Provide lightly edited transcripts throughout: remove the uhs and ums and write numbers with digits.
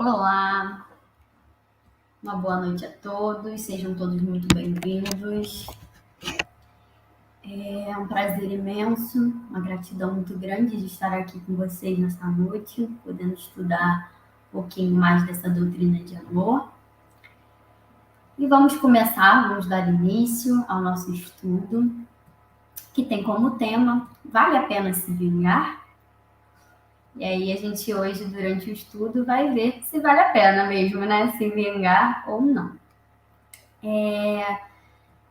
Olá, uma boa noite a todos, sejam todos muito bem-vindos. É um prazer imenso, uma gratidão muito grande de estar aqui com vocês nessa noite, podendo estudar um pouquinho mais dessa doutrina de amor. E vamos dar início ao nosso estudo, que tem como tema: vale a pena se vingar? E aí a gente hoje, durante o estudo, vai ver se vale a pena mesmo, né? Se vingar ou não.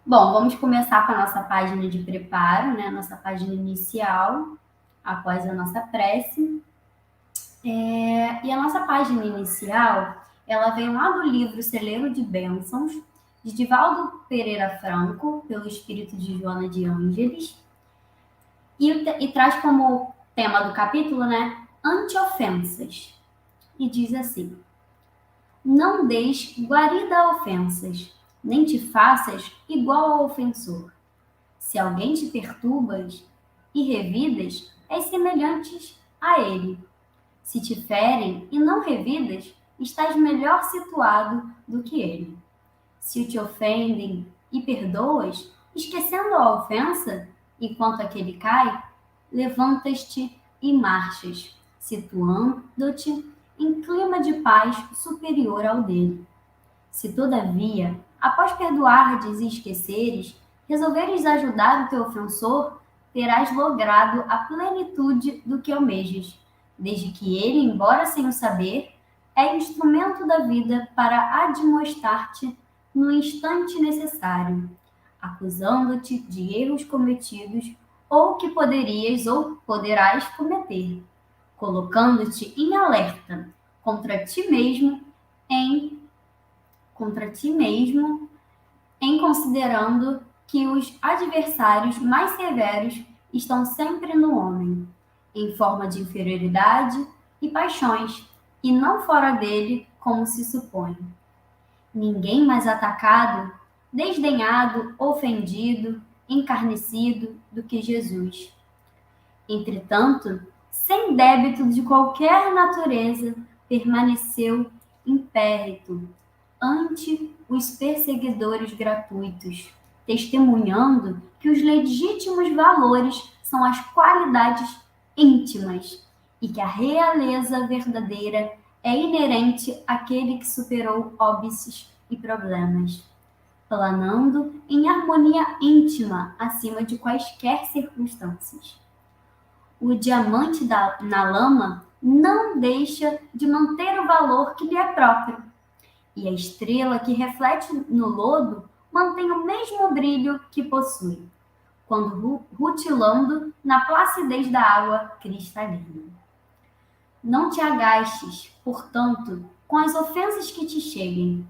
Bom, vamos começar com a nossa página de preparo, né? Nossa página inicial, após a nossa prece. E a nossa página inicial, ela vem lá do livro Celeiro de Bênçãos, de Divaldo Pereira Franco, pelo espírito de Joana de Ângeles, e traz como tema do capítulo, né? Anti-ofensas. E diz assim: não deis guarida a ofensas, nem te faças igual ao ofensor. Se alguém te perturbas e revidas, és semelhantes a ele. Se te ferem e não revidas, estás melhor situado do que ele. Se te ofendem e perdoas, esquecendo a ofensa, enquanto aquele cai, levantas-te e marchas, situando-te em clima de paz superior ao dele. Se, todavia, após perdoardes e esqueceres, resolveres ajudar o teu ofensor, terás logrado a plenitude do que almejas, desde que ele, embora sem o saber, é instrumento da vida para admoestar-te no instante necessário, acusando-te de erros cometidos ou que poderias ou poderás cometer, colocando-te em alerta contra ti mesmo em considerando que os adversários mais severos estão sempre no homem, em forma de inferioridade e paixões, e não fora dele, como se supõe. Ninguém mais atacado, desdenhado, ofendido, encarnecido do que Jesus. Entretanto, sem débito de qualquer natureza, permaneceu impérrito ante os perseguidores gratuitos, testemunhando que os legítimos valores são as qualidades íntimas e que a realeza verdadeira é inerente àquele que superou óbices e problemas, planando em harmonia íntima acima de quaisquer circunstâncias. O diamante na lama não deixa de manter o valor que lhe é próprio, e a estrela que reflete no lodo mantém o mesmo brilho que possui, quando rutilando na placidez da água cristalina. Não te agastes, portanto, com as ofensas que te cheguem.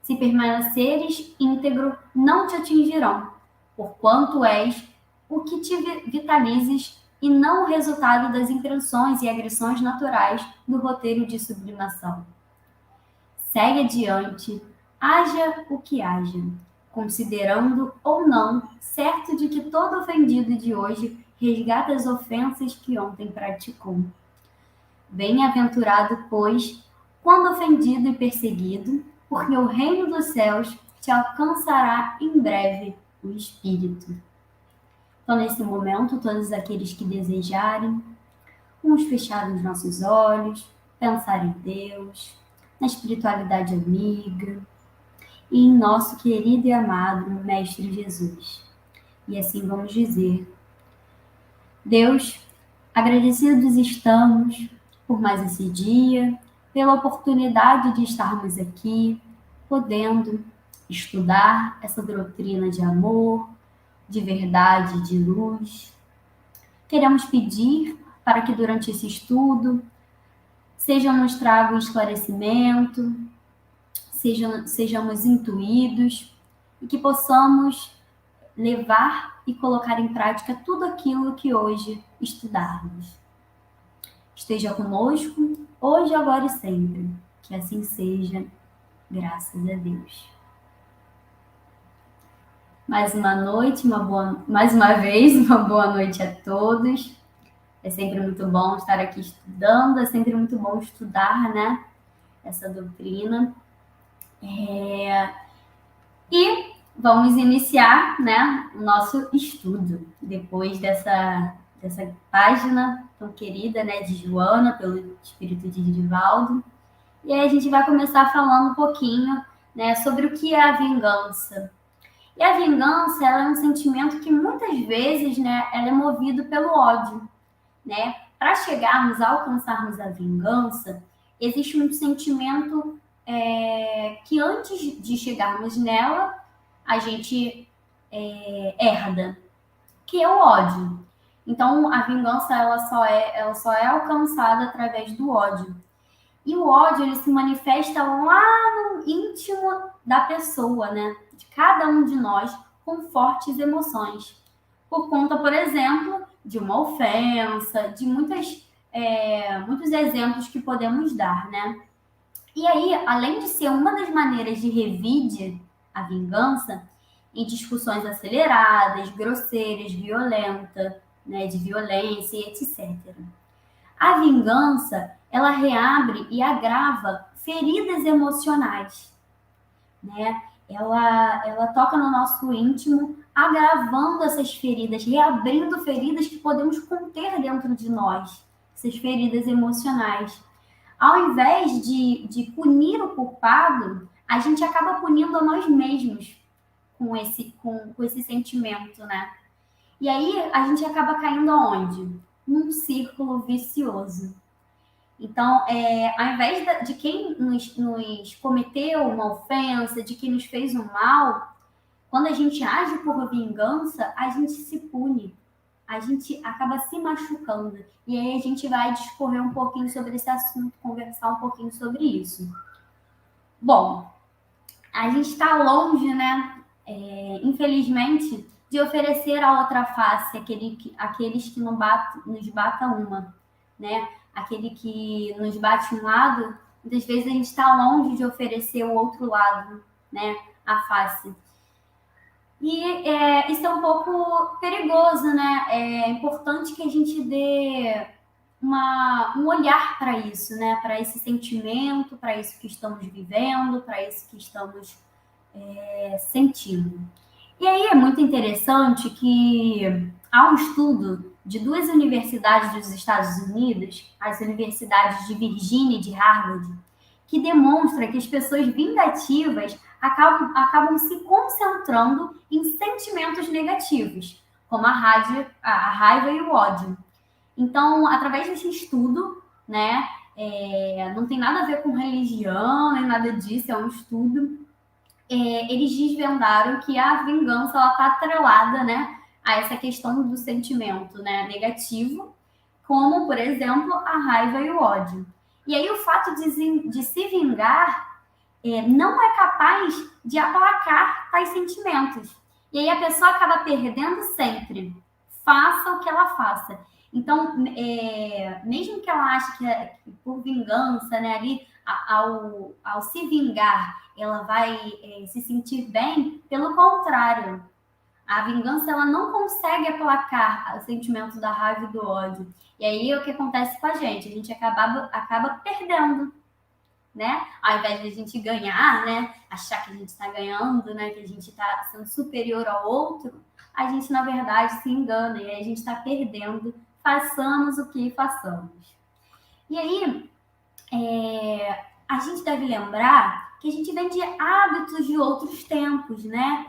Se permaneceres íntegro, não te atingirão, porquanto és o que te vitalizes e não o resultado das impressões e agressões naturais do roteiro de sublimação. Segue adiante, haja o que haja, considerando ou não certo de que todo ofendido de hoje resgata as ofensas que ontem praticou. Bem-aventurado, pois, quando ofendido e perseguido, porque o reino dos céus te alcançará em breve o Espírito. Então, nesse momento, todos aqueles que desejarem, vamos fechar os nossos olhos, pensar em Deus, na espiritualidade amiga e em nosso querido e amado Mestre Jesus. E assim vamos dizer: Deus, agradecidos estamos por mais esse dia, pela oportunidade de estarmos aqui, podendo estudar essa doutrina de amor, de verdade, de luz. Queremos pedir para que durante esse estudo nos traga um esclarecimento, sejamos intuídos e que possamos levar e colocar em prática tudo aquilo que hoje estudarmos. Esteja conosco, hoje, agora e sempre. Que assim seja, graças a Deus. Mais uma vez, uma boa noite a todos. É sempre muito bom estar aqui estudando, é sempre muito bom estudar, né? essa doutrina. E vamos iniciar, né, o nosso estudo, depois dessa página tão querida, né, de Joana, pelo espírito de Divaldo. E aí a gente vai começar falando um pouquinho, né, sobre o que é a vingança. E a vingança, ela é um sentimento que muitas vezes, né, ela é movido pelo ódio, né? Para chegarmos a alcançarmos a vingança, existe um sentimento que antes de chegarmos nela, a gente herda, que é o ódio. Então, a vingança ela só é alcançada através do ódio. E o ódio ele se manifesta lá no íntimo da pessoa, né? De cada um de nós, com fortes emoções. Por conta, por exemplo, de uma ofensa, de muitos exemplos que podemos dar, né? E aí, além de ser uma das maneiras de revide a vingança, em discussões aceleradas, grosseiras, violentas, né, de violência e etc. A vingança, ela reabre e agrava feridas emocionais, né? Ela toca no nosso íntimo, agravando essas feridas, reabrindo feridas que podemos conter dentro de nós, essas feridas emocionais. Ao invés de punir o culpado, a gente acaba punindo a nós mesmos com esse sentimento, né? E aí a gente acaba caindo aonde? Num círculo vicioso. Então, ao invés de quem nos cometeu uma ofensa, de quem nos fez um mal, quando a gente age por vingança, a gente se pune, a gente acaba se machucando. E aí a gente vai discorrer um pouquinho sobre esse assunto, conversar um pouquinho sobre isso. Bom, a gente está longe, né? Infelizmente, de oferecer a outra face, aqueles que nos batam uma, né? Aquele que nos bate um lado, muitas vezes a gente está longe de oferecer o outro lado, né? A face. E isso é um pouco perigoso, né? É importante que a gente dê um olhar para isso, né? Para esse sentimento, para isso que estamos vivendo, para isso que estamos sentindo. E aí é muito interessante que há um estudo de duas universidades dos Estados Unidos, as universidades de Virgínia e de Harvard, que demonstra que as pessoas vingativas acabam se concentrando em sentimentos negativos, como a raiva e o ódio. Então, através desse estudo, né, não tem nada a ver com religião, nem nada disso, é um estudo eles desvendaram que a vingança está atrelada, né, a essa questão do sentimento, né, negativo, como, por exemplo, a raiva e o ódio. E aí o fato de se vingar não é capaz de aplacar tais sentimentos. E aí a pessoa acaba perdendo sempre, faça o que ela faça. Então, mesmo que ela ache que por vingança, né, ali, ao se vingar, ela vai se sentir bem, pelo contrário, a vingança ela não consegue aplacar o sentimento da raiva e do ódio. E aí o que acontece com a gente acaba perdendo, né? Ao invés de a gente ganhar, né? Achar que a gente está ganhando, né? Que a gente está sendo superior ao outro, a gente na verdade se engana e aí a gente está perdendo, façamos o que façamos. E aí a gente deve lembrar que a gente vem de hábitos de outros tempos, né?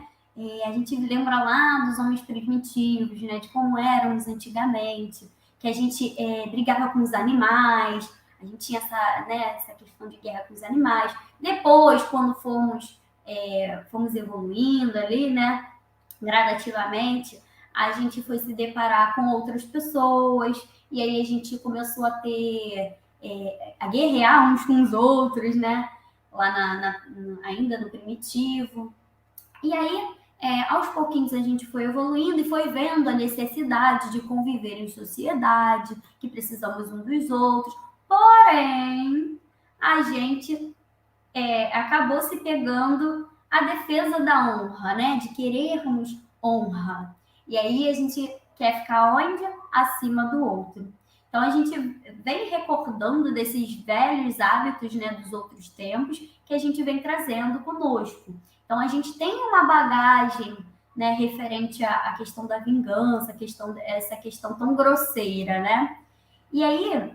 A gente lembra lá dos homens primitivos, né? De como éramos antigamente, que a gente brigava com os animais, a gente tinha essa questão de guerra com os animais. Depois, quando fomos evoluindo ali, né? Gradativamente, a gente foi se deparar com outras pessoas, e aí a gente começou a guerrear uns com os outros, né? Lá ainda no primitivo. E aí, aos pouquinhos, a gente foi evoluindo e foi vendo a necessidade de conviver em sociedade, que precisamos uns dos outros. Porém, a gente acabou se pegando a defesa da honra, né? De querermos honra. E aí a gente quer ficar onde? Acima do outro. Então, a gente vem recordando desses velhos hábitos, né, dos outros tempos, que a gente vem trazendo conosco. Então, a gente tem uma bagagem, né, referente à questão da vingança, essa questão tão grosseira, né? E aí,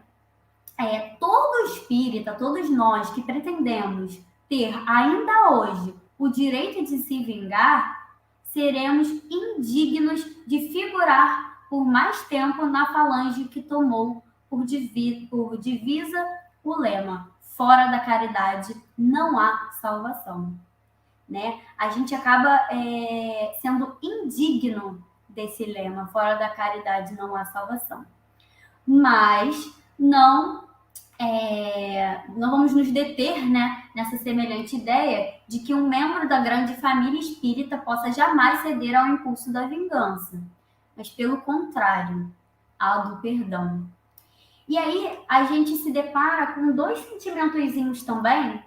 todo espírita, todos nós que pretendemos ter ainda hoje o direito de se vingar, seremos indignos de figurar por mais tempo na falange que tomou por divisa o lema: fora da caridade não há salvação. Né? A gente acaba sendo indigno desse lema: fora da caridade não há salvação. Mas não vamos nos deter, né, nessa semelhante ideia de que um membro da grande família espírita possa jamais ceder ao impulso da vingança, mas pelo contrário, ao do perdão. E aí a gente se depara com dois sentimentozinhos também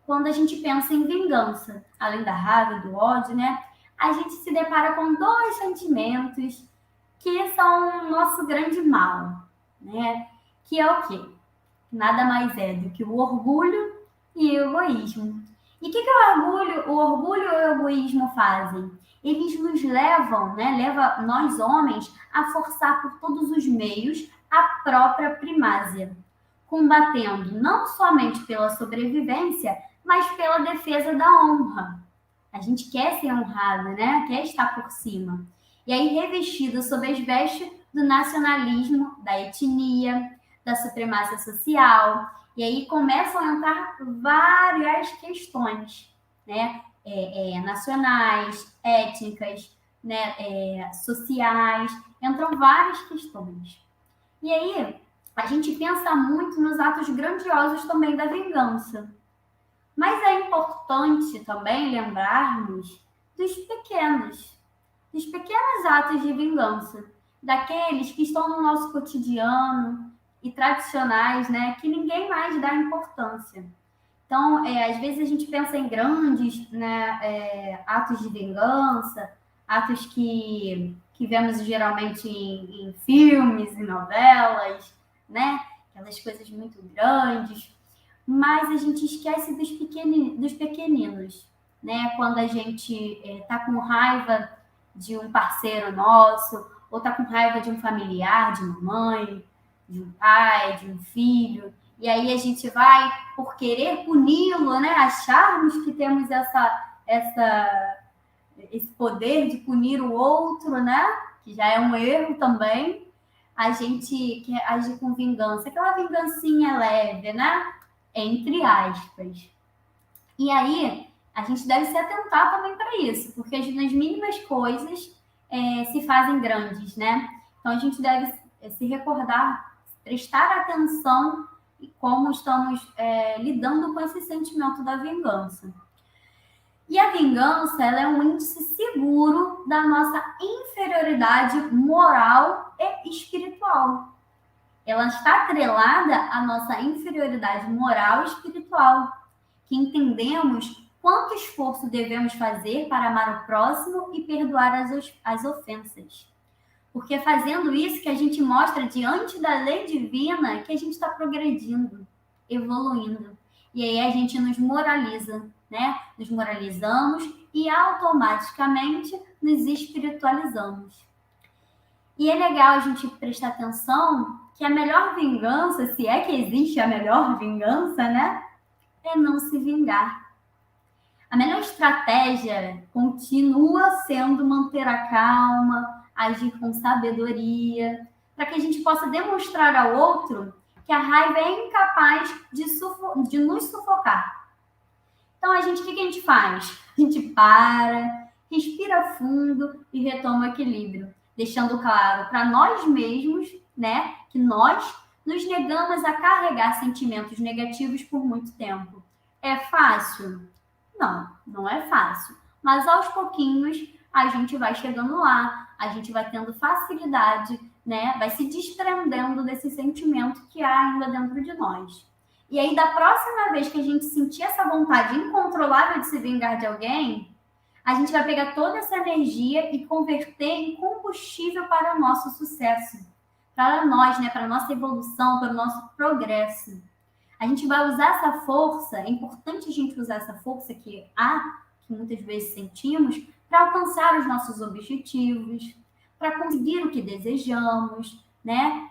quando a gente pensa em vingança. Além da raiva, do ódio, né, a gente se depara com dois sentimentos que são o nosso grande mal, né, que é o quê? Nada mais é do que o orgulho e o egoísmo. E o que o orgulho e o egoísmo fazem? Eles nos levam, né, leva nós homens a forçar por todos os meios a própria primácia, combatendo não somente pela sobrevivência, mas pela defesa da honra. A gente quer ser honrado, né? Quer estar por cima. E aí, revestido sob as vestes do nacionalismo, da etnia, da supremacia social, e aí começam a entrar várias questões, né? Nacionais, étnicas, né? Sociais, entram várias questões. E aí a gente pensa muito nos atos grandiosos também da vingança. Mas é importante também lembrarmos dos pequenos atos de vingança, daqueles que estão no nosso cotidiano e tradicionais, né, que ninguém mais dá importância. Então, às vezes a gente pensa em grandes, né, atos de vingança, atos que vemos geralmente em filmes e novelas, né, aquelas coisas muito grandes, mas a gente esquece dos pequeninos, né? Quando a gente está com raiva de um parceiro nosso, ou está com raiva de um familiar, de uma mãe, de um pai, de um filho, e aí a gente vai, por querer puni-lo, né? Acharmos que temos esse poder de punir o outro, né? Que já é um erro também. A gente quer agir com vingança, aquela vingancinha leve, né? Entre aspas. E aí, a gente deve se atentar também para isso, porque nas mínimas coisas se fazem grandes, né? Então, a gente deve se recordar, prestar atenção em como estamos lidando com esse sentimento da vingança. E a vingança, ela é um índice seguro da nossa inferioridade moral e espiritual. Ela está atrelada à nossa inferioridade moral e espiritual, que entendemos quanto esforço devemos fazer para amar o próximo e perdoar as ofensas. Porque é fazendo isso que a gente mostra diante da lei divina que a gente está progredindo, evoluindo. E aí a gente nos moraliza, né? Nos moralizamos e automaticamente nos espiritualizamos. E é legal a gente prestar atenção que a melhor vingança, se é que existe a melhor vingança, né? É não se vingar. A melhor estratégia continua sendo manter a calma, agir com sabedoria, para que a gente possa demonstrar ao outro que a raiva é incapaz de nos sufocar. Então, o que a gente faz? A gente para, respira fundo e retoma o equilíbrio, deixando claro para nós mesmos, né, que nós nos negamos a carregar sentimentos negativos por muito tempo. É fácil? Não, não é fácil. Mas aos pouquinhos a gente vai chegando lá, a gente vai tendo facilidade, né? Vai se desprendendo desse sentimento que há ainda dentro de nós. E aí, da próxima vez que a gente sentir essa vontade incontrolável de se vingar de alguém, a gente vai pegar toda essa energia e converter em combustível para o nosso sucesso, para nós, né, para a nossa evolução, para o nosso progresso. A gente vai usar essa força, é importante a gente usar essa força que muitas vezes sentimos, para alcançar os nossos objetivos, para conseguir o que desejamos, né?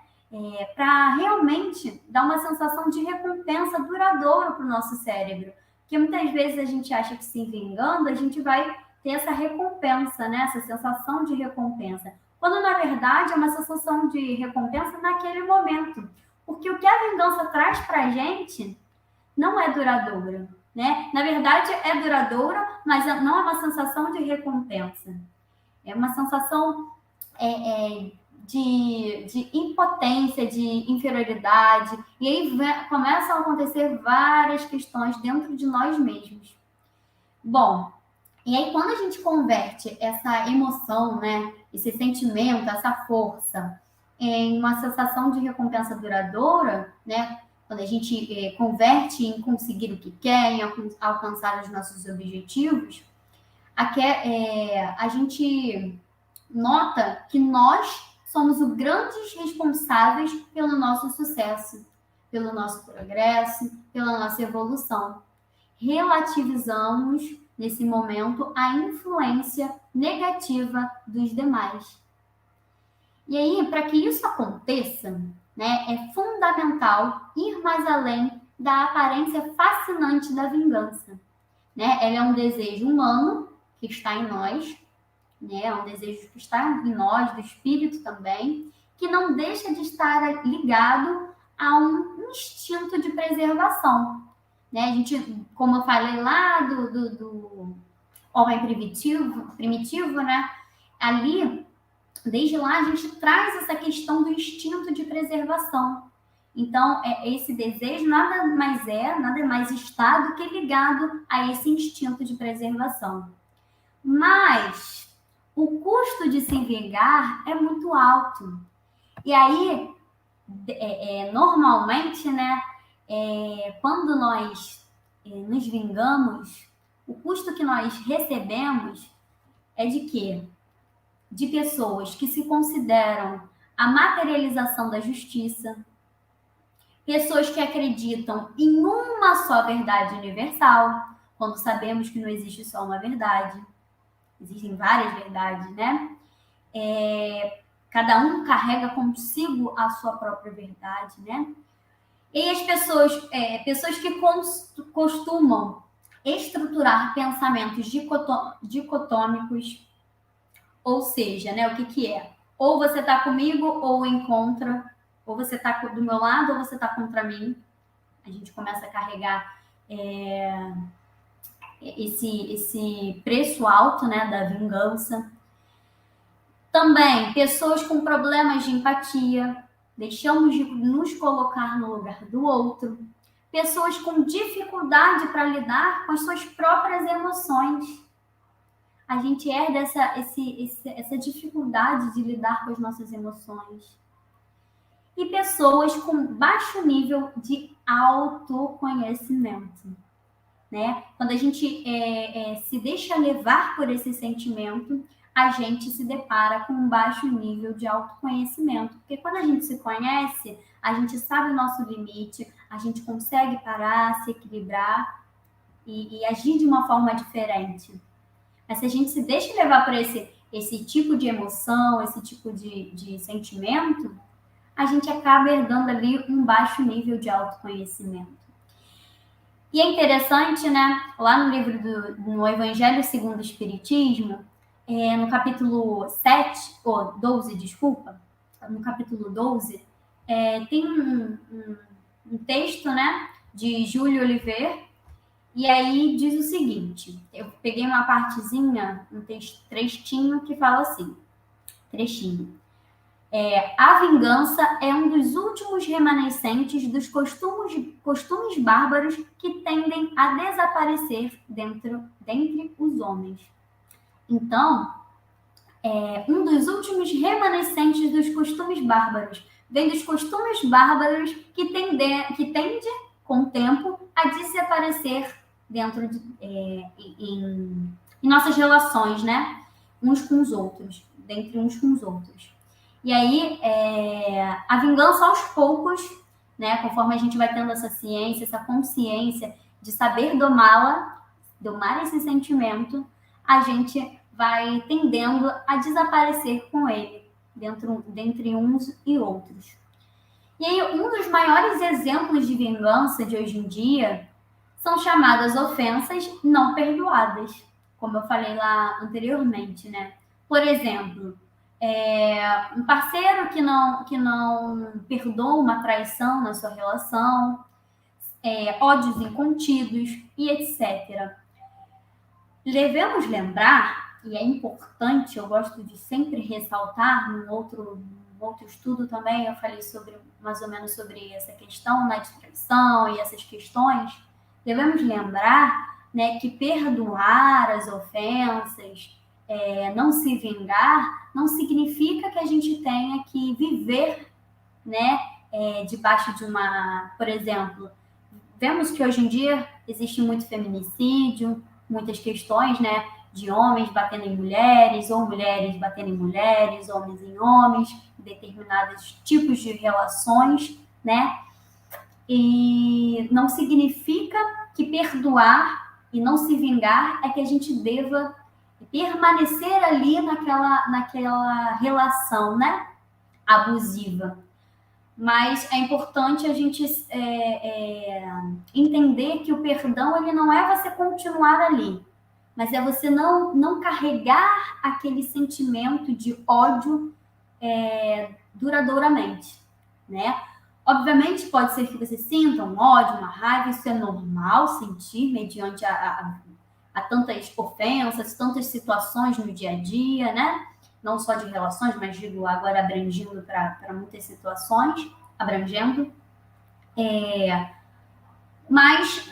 Para realmente dar uma sensação de recompensa duradoura para o nosso cérebro. Porque muitas vezes a gente acha que se vingando, a gente vai ter essa recompensa, né? Essa sensação de recompensa. Quando, na verdade, é uma sensação de recompensa naquele momento. Porque o que a vingança traz para a gente não é duradoura, né? Na verdade, é duradoura, mas não é uma sensação de recompensa. É uma sensação de impotência, de inferioridade. E aí começam a acontecer várias questões dentro de nós mesmos. Bom, e aí quando a gente converte essa emoção, né, esse sentimento, essa força, em uma sensação de recompensa duradoura, né, quando a gente converte em conseguir o que quer, em alcançar os nossos objetivos, a gente nota que nós somos os grandes responsáveis pelo nosso sucesso, pelo nosso progresso, pela nossa evolução. Relativizamos, nesse momento, a influência negativa dos demais. E aí, para que isso aconteça, né, é fundamental ir mais além da aparência fascinante da vingança. Né? Ela é um desejo humano que está em nós, né? É um desejo que está em nós, do espírito também, que não deixa de estar ligado a um instinto de preservação. Né? A gente, como eu falei lá do homem primitivo, né? Ali, desde lá, a gente traz essa questão do instinto de preservação. Então, esse desejo nada mais está do que ligado a esse instinto de preservação. Mas o custo de se vingar é muito alto. E aí, normalmente, né, quando nós nos vingamos, o custo que nós recebemos é de quê? De pessoas que se consideram a materialização da justiça, pessoas que acreditam em uma só verdade universal, quando sabemos que não existe só uma verdade, existem várias verdades, né? Cada um carrega consigo a sua própria verdade, né? E as pessoas que costumam estruturar pensamentos dicotômicos, ou seja, né, o que é? Ou você está comigo ou em contra, ou você está do meu lado ou você está contra mim. A gente começa a carregar esse preço alto, né, da vingança. Também, pessoas com problemas de empatia, deixamos de nos colocar no lugar do outro. Pessoas com dificuldade para lidar com as suas próprias emoções. A gente herda essa dificuldade de lidar com as nossas emoções. E pessoas com baixo nível de autoconhecimento. Né? Quando a gente se deixa levar por esse sentimento, a gente se depara com um baixo nível de autoconhecimento. Porque quando a gente se conhece, a gente sabe o nosso limite, a gente consegue parar, se equilibrar e agir de uma forma diferente. Mas se a gente se deixa levar por esse tipo de emoção, esse tipo de sentimento, a gente acaba herdando ali um baixo nível de autoconhecimento. E é interessante, né? Lá no livro no Evangelho segundo o Espiritismo, no capítulo 7, ou 12, desculpa, no capítulo 12, tem um texto, né, de Júlio Oliveira, e aí diz o seguinte, eu peguei uma partezinha, um trechinho que fala assim, a vingança é um dos últimos remanescentes dos costumes bárbaros que tendem a desaparecer dentre os homens. Então, um dos últimos remanescentes dos costumes bárbaros vem dos costumes bárbaros que tende, com o tempo, a desaparecer dentro em nossas relações, né? Dentre uns com os outros. E aí, a vingança aos poucos, né, conforme a gente vai tendo essa ciência, essa consciência de saber domá-la, domar esse sentimento, a gente vai tendendo a desaparecer com ele, dentre uns e outros. E aí, um dos maiores exemplos de vingança de hoje em dia são chamadas ofensas não perdoadas, como eu falei lá anteriormente, né? Por exemplo, um parceiro que não perdoa uma traição na sua relação, ódios incontidos e etc. Devemos lembrar, e é importante, eu gosto de sempre ressaltar, num outro estudo também, eu falei mais ou menos sobre essa questão, né, de traição e essas questões, devemos lembrar, né, que perdoar as ofensas, não se vingar, não significa que a gente tenha que viver, né, debaixo de por exemplo, vemos que hoje em dia existe muito feminicídio, muitas questões, né, de homens batendo em mulheres, ou mulheres batendo em mulheres, homens em homens, determinados tipos de relações, né? E não significa que perdoar e não se vingar é que a gente deva permanecer ali naquela relação, né, abusiva. Mas é importante a gente entender que o perdão ele não é você continuar ali, mas é você não carregar aquele sentimento de ódio duradouramente, né? Obviamente pode ser que você sinta um ódio, uma raiva, isso é normal sentir mediante a tantas ofensas, tantas situações no dia a dia, né? Não só de relações, mas digo agora abrangindo para muitas situações, abrangendo. Mas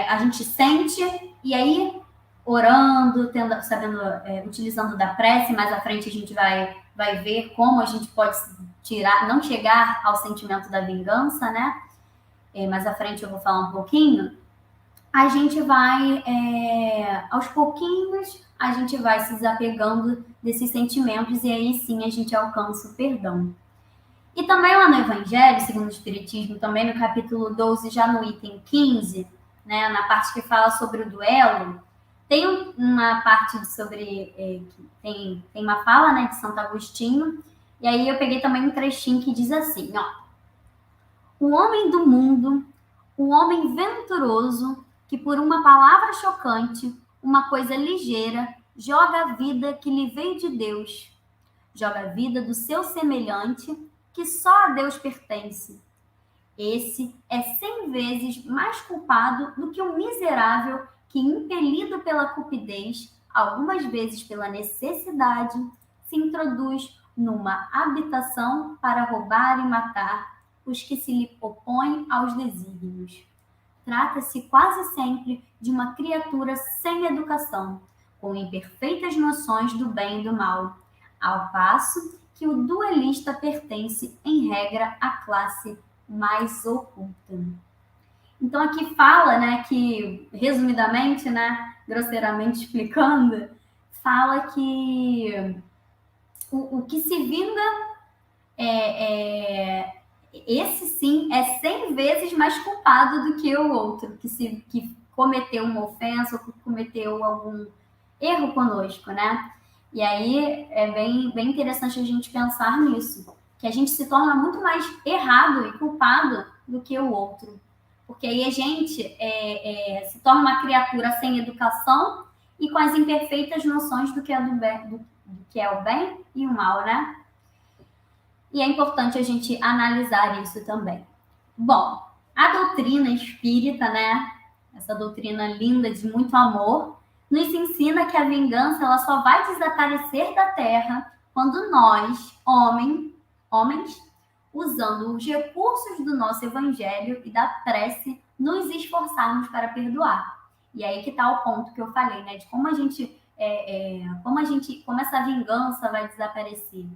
a gente sente, e aí, orando, sabendo, utilizando da prece, mais à frente a gente vai ver como a gente pode tirar, não chegar ao sentimento da vingança, né? Mais à frente eu vou falar um pouquinho. A gente vai, aos pouquinhos, a gente vai se desapegando desses sentimentos e aí sim a gente alcança o perdão. E também lá no Evangelho, segundo o Espiritismo, também no capítulo 12, já no item 15, né, na parte que fala sobre o duelo, tem uma parte sobre, tem uma fala, né, de Santo Agostinho, e aí eu peguei também um trechinho que diz assim, ó, o homem do mundo, o homem venturoso, que por uma palavra chocante, uma coisa ligeira, joga a vida que lhe veio de Deus, joga a vida do seu semelhante, que só a Deus pertence. Esse é 100 vezes mais culpado do que o miserável que, impelido pela cupidez, algumas vezes pela necessidade, se introduz numa habitação para roubar e matar os que se lhe opõem aos desígnios. Trata-se quase sempre de uma criatura sem educação, com imperfeitas noções do bem e do mal, ao passo que o duelista pertence, em regra, à classe mais oculta. Então aqui fala, né, que resumidamente, né, grosseiramente explicando, fala que o que se vinga esse sim é 100 vezes mais culpado do que o outro, que cometeu uma ofensa ou que cometeu algum erro conosco, né? E aí é bem interessante a gente pensar nisso, que a gente se torna muito mais errado e culpado do que o outro. Porque aí a gente se torna uma criatura sem educação e com as imperfeitas noções do que é do que é o bem e o mal, né? E é importante a gente analisar isso também. Bom, a doutrina espírita, né? Essa doutrina linda de muito amor, nos ensina que a vingança ela só vai desaparecer da terra quando nós, homens, usando os recursos do nosso evangelho e da prece, nos esforçarmos para perdoar. E aí que está o ponto que eu falei, né? De como como essa vingança vai desaparecer.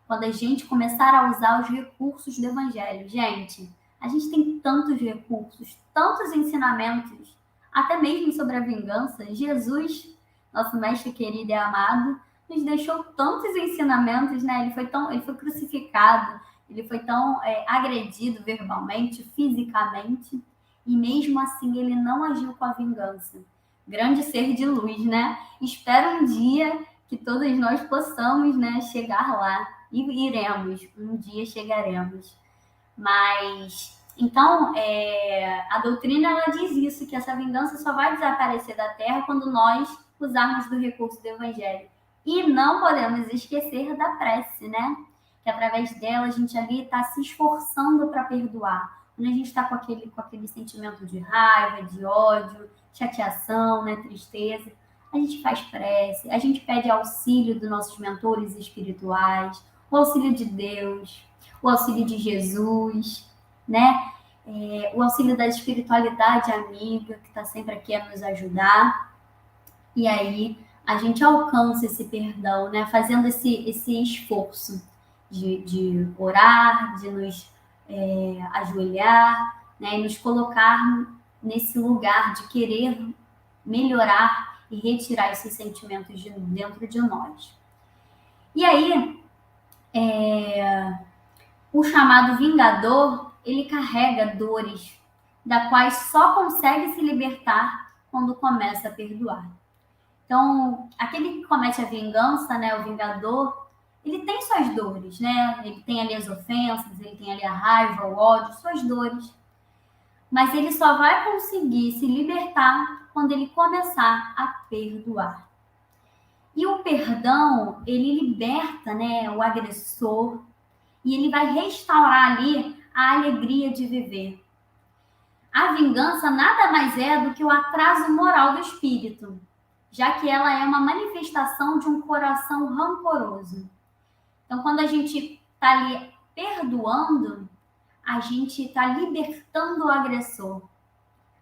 Quando a gente começar a usar os recursos do evangelho. Gente, a gente tem tantos recursos, tantos ensinamentos, até mesmo sobre a vingança. Jesus, nosso mestre querido e amado, nos deixou tantos ensinamentos, né? Ele foi crucificado, ele foi tão agredido verbalmente, fisicamente, e mesmo assim ele não agiu com a vingança. Grande ser de luz, né? Espero um dia que todos nós possamos, né, chegar lá. E iremos, um dia chegaremos. Mas, então, a doutrina ela diz isso, que essa vingança só vai desaparecer da Terra quando nós usarmos do recurso do Evangelho. E não podemos esquecer da prece, né? Que através dela a gente ali está se esforçando para perdoar. Quando a gente está com aquele sentimento de raiva, de ódio, chateação, né, tristeza, a gente faz prece, a gente pede auxílio dos nossos mentores espirituais, o auxílio de Deus, o auxílio de Jesus, né? O auxílio da espiritualidade amiga, que está sempre aqui a nos ajudar. E aí a gente alcança esse perdão, né? Fazendo esse esforço de orar, de nos ajoelhar, né? E nos colocar nesse lugar de querer melhorar e retirar esses sentimentos de dentro de nós. E aí, o chamado vingador, ele carrega dores, da quais só consegue se libertar quando começa a perdoar. Então, aquele que comete a vingança, né, o vingador, ele tem suas dores, né? Ele tem ali as ofensas, ele tem ali a raiva, o ódio, suas dores. Mas ele só vai conseguir se libertar quando ele começar a perdoar. E o perdão, ele liberta, né, o agressor, e ele vai restaurar ali a alegria de viver. A vingança nada mais é do que o atraso moral do espírito, já que ela é uma manifestação de um coração rancoroso. Então, quando a gente está ali perdoando, a gente está libertando o agressor.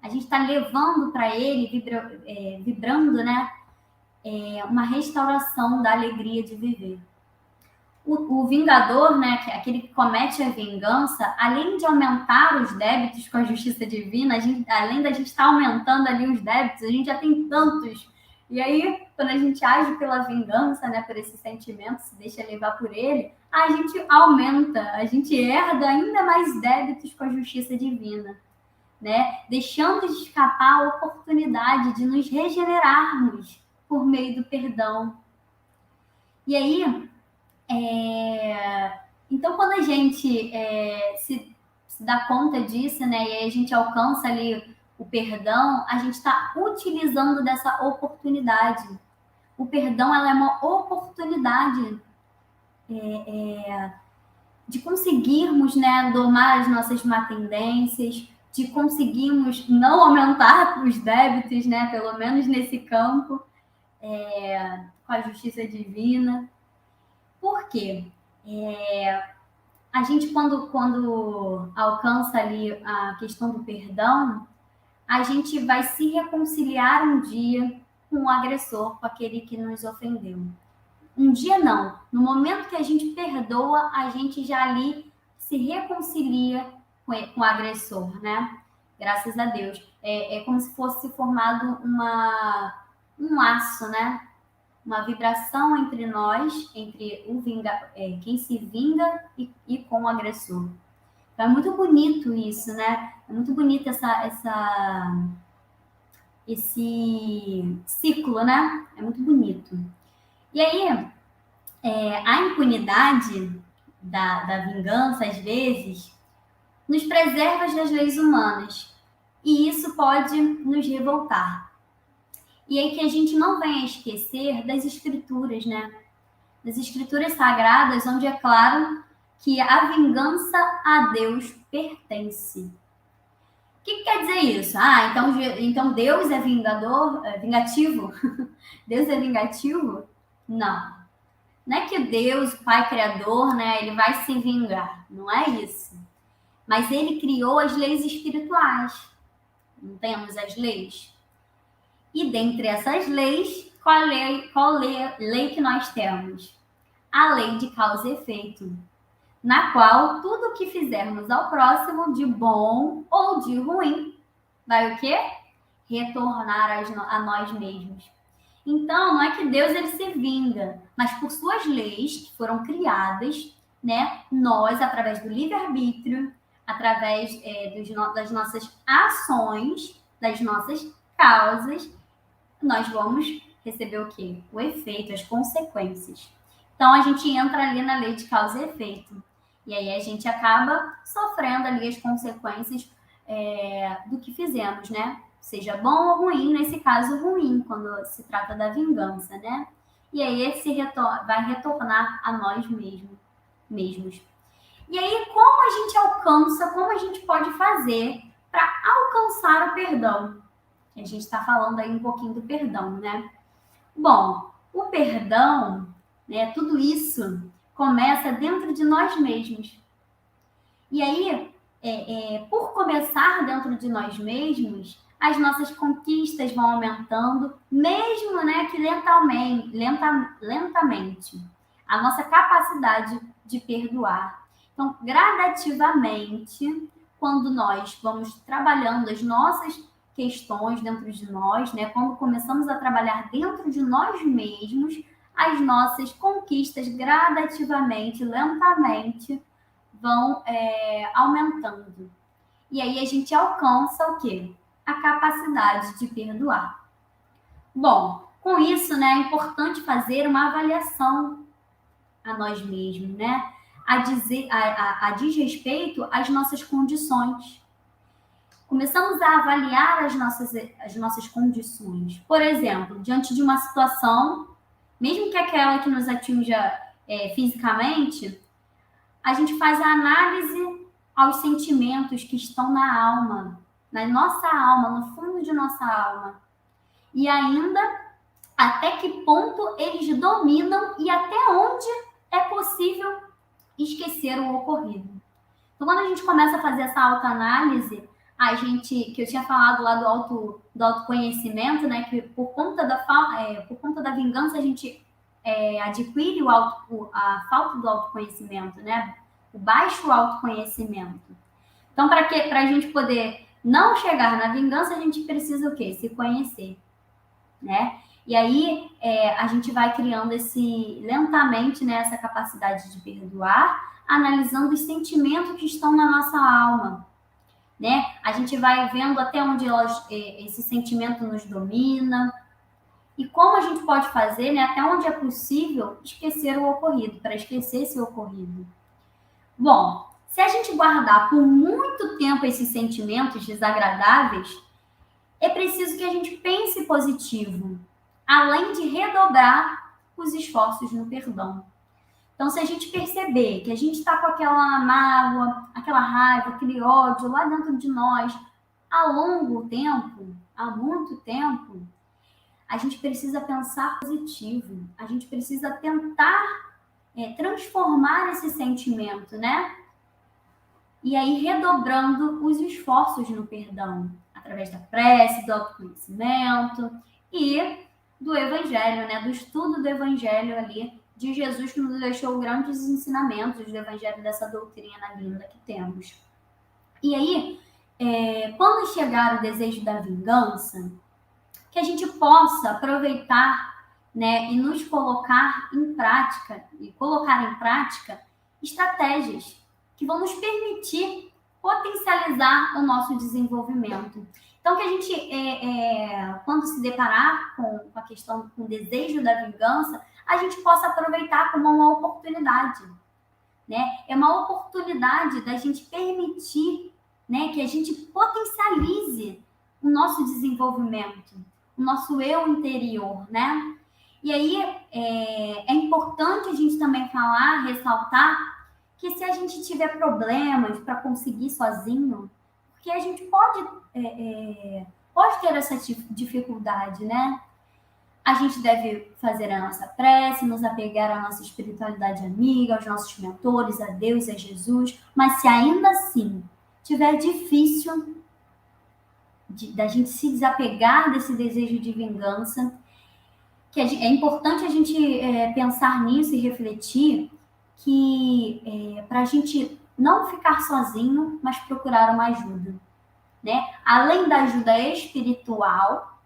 A gente está levando para ele, vibrando, né, uma restauração da alegria de viver. O vingador, né, que é aquele que comete a vingança, além de aumentar os débitos com a justiça divina, além da gente estar aumentando ali os débitos, a gente já tem tantos. E aí, quando a gente age pela vingança, né, por esse sentimento, se deixa levar por ele, a gente aumenta, a gente herda ainda mais débitos com a justiça divina, né, deixando de escapar a oportunidade de nos regenerarmos por meio do perdão. E aí, então, quando a gente se dá conta disso, né, e aí a gente alcança ali o perdão, a gente está utilizando dessa oportunidade. O perdão ela é uma oportunidade de conseguirmos, né, domar as nossas má tendências, de conseguirmos não aumentar os débitos, né, pelo menos nesse campo, com a justiça divina. Por quê? A gente, quando alcança ali a questão do perdão, a gente vai se reconciliar um dia com o agressor, com aquele que nos ofendeu. Um dia não. No momento que a gente perdoa, a gente já ali se reconcilia com o agressor, né? Graças a Deus. É como se fosse formado um laço, né? Uma vibração entre nós, entre quem se vinga e com o agressor. Então, é muito bonito isso, né? É muito bonito esse ciclo, né? É muito bonito. E aí, a impunidade da vingança, às vezes, nos preserva das leis humanas. E isso pode nos revoltar. E aí que a gente não venha esquecer das escrituras, né? Das escrituras sagradas, onde é claro que a vingança a Deus pertence. O que quer dizer isso? Então Deus é vingativo? Deus é vingativo? Não. Não é que Deus, o Pai Criador, né, ele vai se vingar. Não é isso. Mas ele criou as leis espirituais. Não temos as leis? E dentre essas leis, qual lei que nós temos? A lei de causa e efeito, na qual tudo o que fizermos ao próximo, de bom ou de ruim, vai o quê? Retornar a nós mesmos. Então, não é que Deus ele se vinga, mas por suas leis que foram criadas, né? Nós, através do livre-arbítrio, através das nossas ações, das nossas causas, nós vamos receber o quê? O efeito, as consequências. Então, a gente entra ali na lei de causa e efeito. E aí a gente acaba sofrendo ali as consequências do que fizemos, né? Seja bom ou ruim, nesse caso ruim, quando se trata da vingança, né? E aí esse vai retornar a nós mesmos. E aí, como a gente alcança, como a gente pode fazer para alcançar o perdão? A gente está falando aí um pouquinho do perdão, né? Bom, o perdão, né, tudo isso começa dentro de nós mesmos. E aí, por começar dentro de nós mesmos, as nossas conquistas vão aumentando, mesmo né, que lentamente. A nossa capacidade de perdoar. Então, gradativamente, quando nós vamos trabalhando as nossas questões dentro de nós, né, quando começamos a trabalhar dentro de nós mesmos, as nossas conquistas gradativamente, lentamente, vão aumentando. E aí a gente alcança o quê? A capacidade de perdoar. Bom, com isso, né, é importante fazer uma avaliação a nós mesmos, né? A diz respeito às nossas condições. Começamos a avaliar as nossas condições. Por exemplo, diante de uma situação, mesmo que aquela que nos atinja fisicamente, a gente faz a análise aos sentimentos que estão na alma, na nossa alma, no fundo de nossa alma. E ainda até que ponto eles dominam e até onde é possível esquecer o ocorrido. Então, quando a gente começa a fazer essa autoanálise, que eu tinha falado lá do autoconhecimento, né, que por conta da vingança a gente adquire a falta do autoconhecimento, né, o baixo autoconhecimento. Então, para a gente poder não chegar na vingança, a gente precisa o quê? Se conhecer, né? E aí a gente vai criando lentamente, né, essa capacidade de perdoar, analisando os sentimentos que estão na nossa alma, né? A gente vai vendo até onde esse sentimento nos domina e como a gente pode fazer, né, até onde é possível esquecer o ocorrido, para esquecer esse ocorrido. Bom, se a gente guardar por muito tempo esses sentimentos desagradáveis, é preciso que a gente pense positivo, além de redobrar os esforços no perdão. Então, se a gente perceber que a gente está com aquela mágoa, aquela raiva, aquele ódio lá dentro de nós há muito tempo, a gente precisa pensar positivo, a gente precisa tentar transformar esse sentimento, né? E aí redobrando os esforços no perdão, através da prece, do autoconhecimento e do evangelho, né? Do estudo do evangelho ali de Jesus, que nos deixou grandes ensinamentos do evangelho, dessa doutrina linda que temos. E aí, quando chegar o desejo da vingança, que a gente possa aproveitar, né, e nos colocar em prática estratégias que vão nos permitir potencializar o nosso desenvolvimento. Então, que a gente, quando se deparar com a questão, com o desejo da vingança, a gente possa aproveitar como uma oportunidade, né? É uma oportunidade da gente permitir, né, que a gente potencialize o nosso desenvolvimento, o nosso eu interior, né? E aí é importante a gente também ressaltar que se a gente tiver problemas para conseguir sozinho, porque a gente pode ter essa dificuldade, né? A gente deve fazer a nossa prece, nos apegar à nossa espiritualidade amiga, aos nossos mentores, a Deus, a Jesus. Mas se ainda assim tiver difícil da gente se desapegar desse desejo de vingança, que é importante a gente pensar nisso e refletir que para a gente não ficar sozinho, mas procurar uma ajuda, né? Além da ajuda espiritual,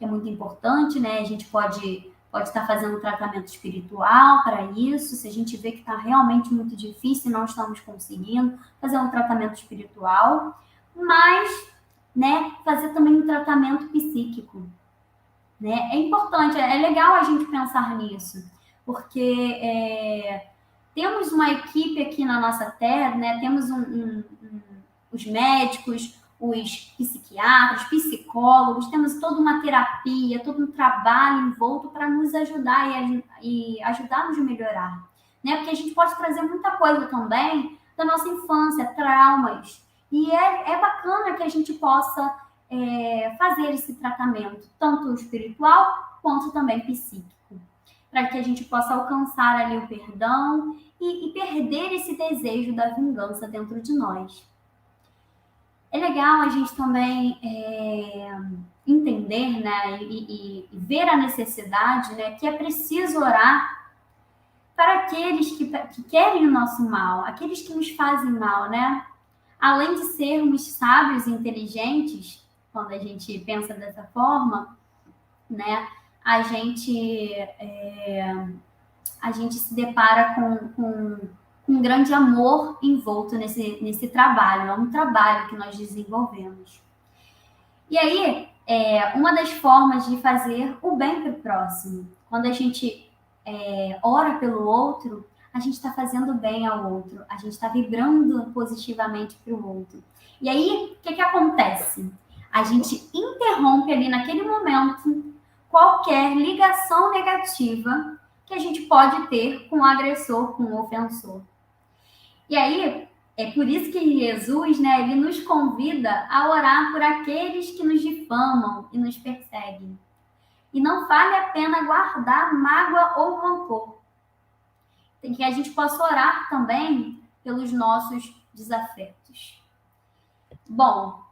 é muito importante, né? A gente pode estar fazendo um tratamento espiritual para isso, se a gente vê que está realmente muito difícil e não estamos conseguindo, fazer um tratamento espiritual, mas, né, fazer também um tratamento psíquico, né? É importante, é legal a gente pensar nisso, porque temos uma equipe aqui na nossa terra, né? Temos os médicos, os psiquiatras, psicólogos, temos toda uma terapia, todo um trabalho envolto para nos ajudar e ajudar-nos a melhorar, né? Porque a gente pode trazer muita coisa também da nossa infância, traumas, e é bacana que a gente possa fazer esse tratamento, tanto espiritual quanto também psíquico, para que a gente possa alcançar ali o perdão e perder esse desejo da vingança dentro de nós. É legal a gente também entender, né, e ver a necessidade, né, que é preciso orar para aqueles que querem o nosso mal, aqueles que nos fazem mal, né? Além de sermos sábios e inteligentes, quando a gente pensa dessa forma, né, a gente se depara com um grande amor envolto nesse trabalho. É um trabalho que nós desenvolvemos. E aí, uma das formas de fazer o bem para o próximo, quando a gente ora pelo outro, a gente está fazendo bem ao outro, a gente está vibrando positivamente para o outro. E aí, o que acontece? A gente interrompe ali naquele momento qualquer ligação negativa que a gente pode ter com o agressor, com o ofensor. E aí, é por isso que Jesus, né, ele nos convida a orar por aqueles que nos difamam e nos perseguem. E não vale a pena guardar mágoa ou rancor. Tem que a gente possa orar também pelos nossos desafetos. Bom,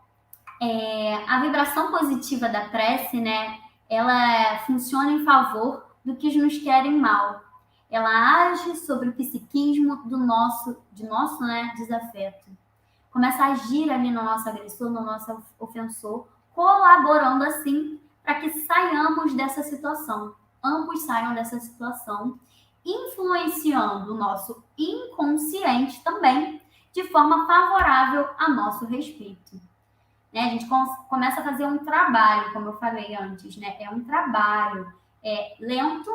a vibração positiva da prece, né, ela funciona em favor do que nos querem mal. Ela age sobre o psiquismo de nosso, né, desafeto. Começa a agir ali no nosso agressor, no nosso ofensor, colaborando assim para que saiamos dessa situação. Ambos saiam dessa situação, influenciando o nosso inconsciente também de forma favorável a nosso respeito. Né? A gente começa a fazer um trabalho, como eu falei antes, né? É um trabalho lento,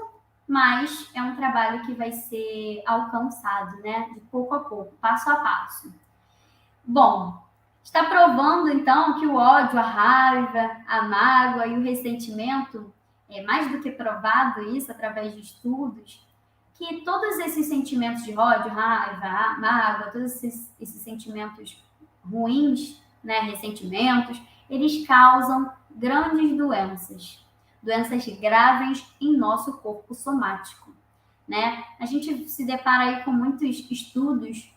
mas é um trabalho que vai ser alcançado, né? De pouco a pouco, passo a passo. Bom, está provando então que o ódio, a raiva, a mágoa e o ressentimento, é mais do que provado isso através de estudos, que todos esses sentimentos de ódio, raiva, mágoa, todos esses sentimentos ruins, né, ressentimentos, eles causam grandes doenças graves em nosso corpo somático, né? A gente se depara aí com muitos estudos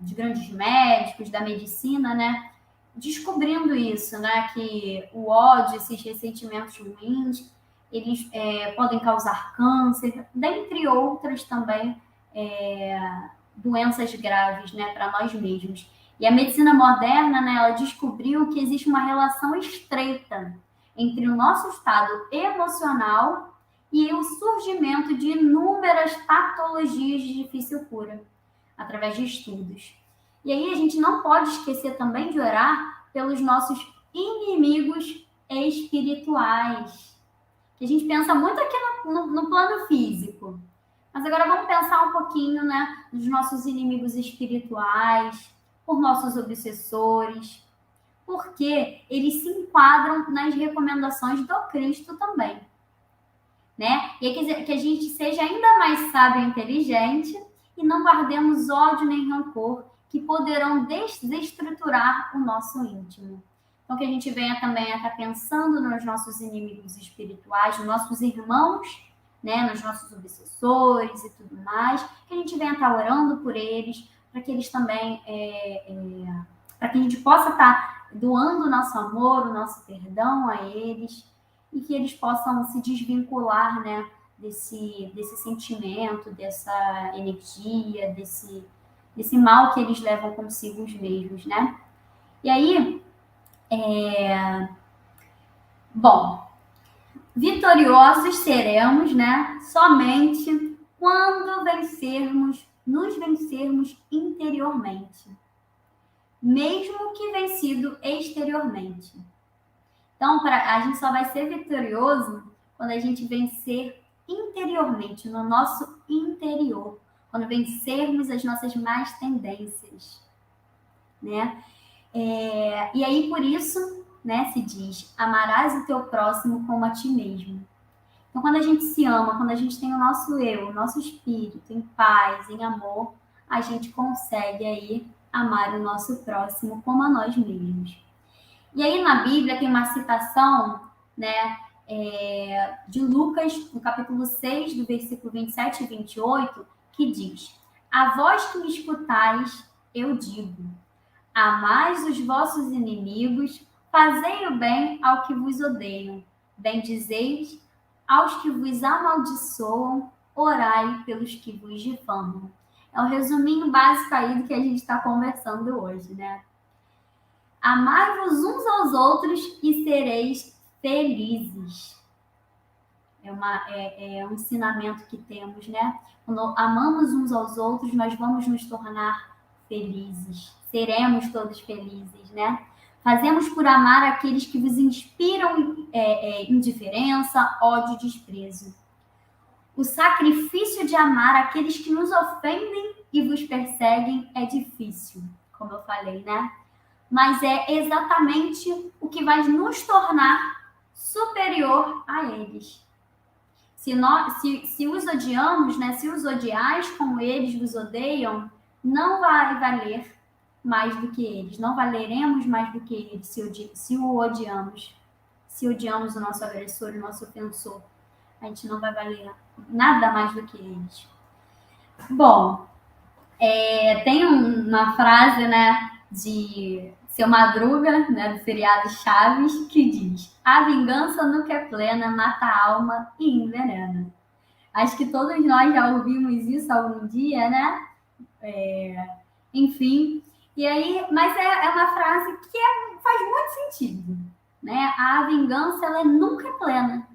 de grandes médicos, da medicina, né? Descobrindo isso, né? Que o ódio, esses ressentimentos ruins, eles podem causar câncer, dentre outras também doenças graves, né? Para nós mesmos. E a medicina moderna, né? Ela descobriu que existe uma relação estreita entre o nosso estado emocional e o surgimento de inúmeras patologias de difícil cura, através de estudos. E aí a gente não pode esquecer também de orar pelos nossos inimigos espirituais. Que a gente pensa muito aqui no plano físico. Mas agora vamos pensar um pouquinho, né, nos nossos inimigos espirituais, por nossos obsessores, porque eles se enquadram nas recomendações do Cristo também. Né? E que a gente seja ainda mais sábio e inteligente e não guardemos ódio nem rancor que poderão desestruturar o nosso íntimo. Então, que a gente venha também a estar pensando nos nossos inimigos espirituais, nos nossos irmãos, né, nos nossos obsessores e tudo mais, que a gente venha estar orando por eles, para que eles também, para que a gente possa estar doando o nosso amor, o nosso perdão a eles, e que eles possam se desvincular, né, desse sentimento, dessa energia, desse mal que eles levam consigo mesmos, né? E aí, bom, Vitoriosos seremos, né, somente quando nos vencermos interiormente, mesmo que vencido exteriormente. Então, a gente só vai ser vitorioso quando a gente vencer interiormente, no nosso interior, quando vencermos as nossas más tendências, né? E aí, por isso, né, se diz, amarás o teu próximo como a ti mesmo. Então, quando a gente se ama, quando a gente tem o nosso eu, o nosso espírito em paz, em amor, a gente consegue aí amar o nosso próximo como a nós mesmos. E aí na Bíblia tem uma citação, né, de Lucas, no capítulo 6, do versículo 27 e 28, que diz: A vós que me escutais, eu digo, amais os vossos inimigos, fazei o bem ao que vos odeiam, bendizeis aos que vos amaldiçoam, orai pelos que vos difamam. É o resuminho básico aí do que a gente está conversando hoje, né? Amai-vos uns aos outros e sereis felizes. É um ensinamento que temos, né? Quando amamos uns aos outros, nós vamos nos tornar felizes. Seremos todos felizes, né? Fazemos por amar aqueles que vos inspiram indiferença, ódio e desprezo. O sacrifício de amar aqueles que nos ofendem e vos perseguem é difícil, como eu falei, né? Mas é exatamente o que vai nos tornar superior a eles. Se os odiamos, né, se os odiais como eles vos odeiam, não vai valer mais do que eles, não valeremos mais do que eles se o odiamos. Se odiamos o nosso agressor, o nosso ofensor, a gente não vai valer nada mais do que eles. Bom, tem uma frase, né, de Seu Madruga, né, do seriado Chaves, que diz: a vingança nunca é plena, mata a alma e envenena. Acho que todos nós já ouvimos isso algum dia, né? Enfim, e aí, mas é uma frase que faz muito sentido, né? A vingança, ela nunca é plena.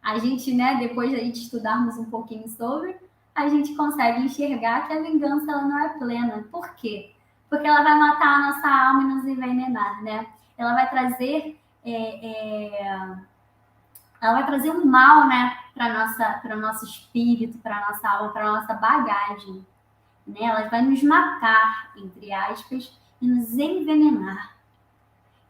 A gente, né, depois de a gente estudarmos um pouquinho sobre, a gente consegue enxergar que a vingança ela não é plena. Por quê? Porque ela vai matar a nossa alma e nos envenenar, né? Ela vai trazer ela vai trazer um mal, né, para o nosso espírito, para a nossa alma, para a nossa bagagem, né? Ela vai nos matar, entre aspas, e nos envenenar.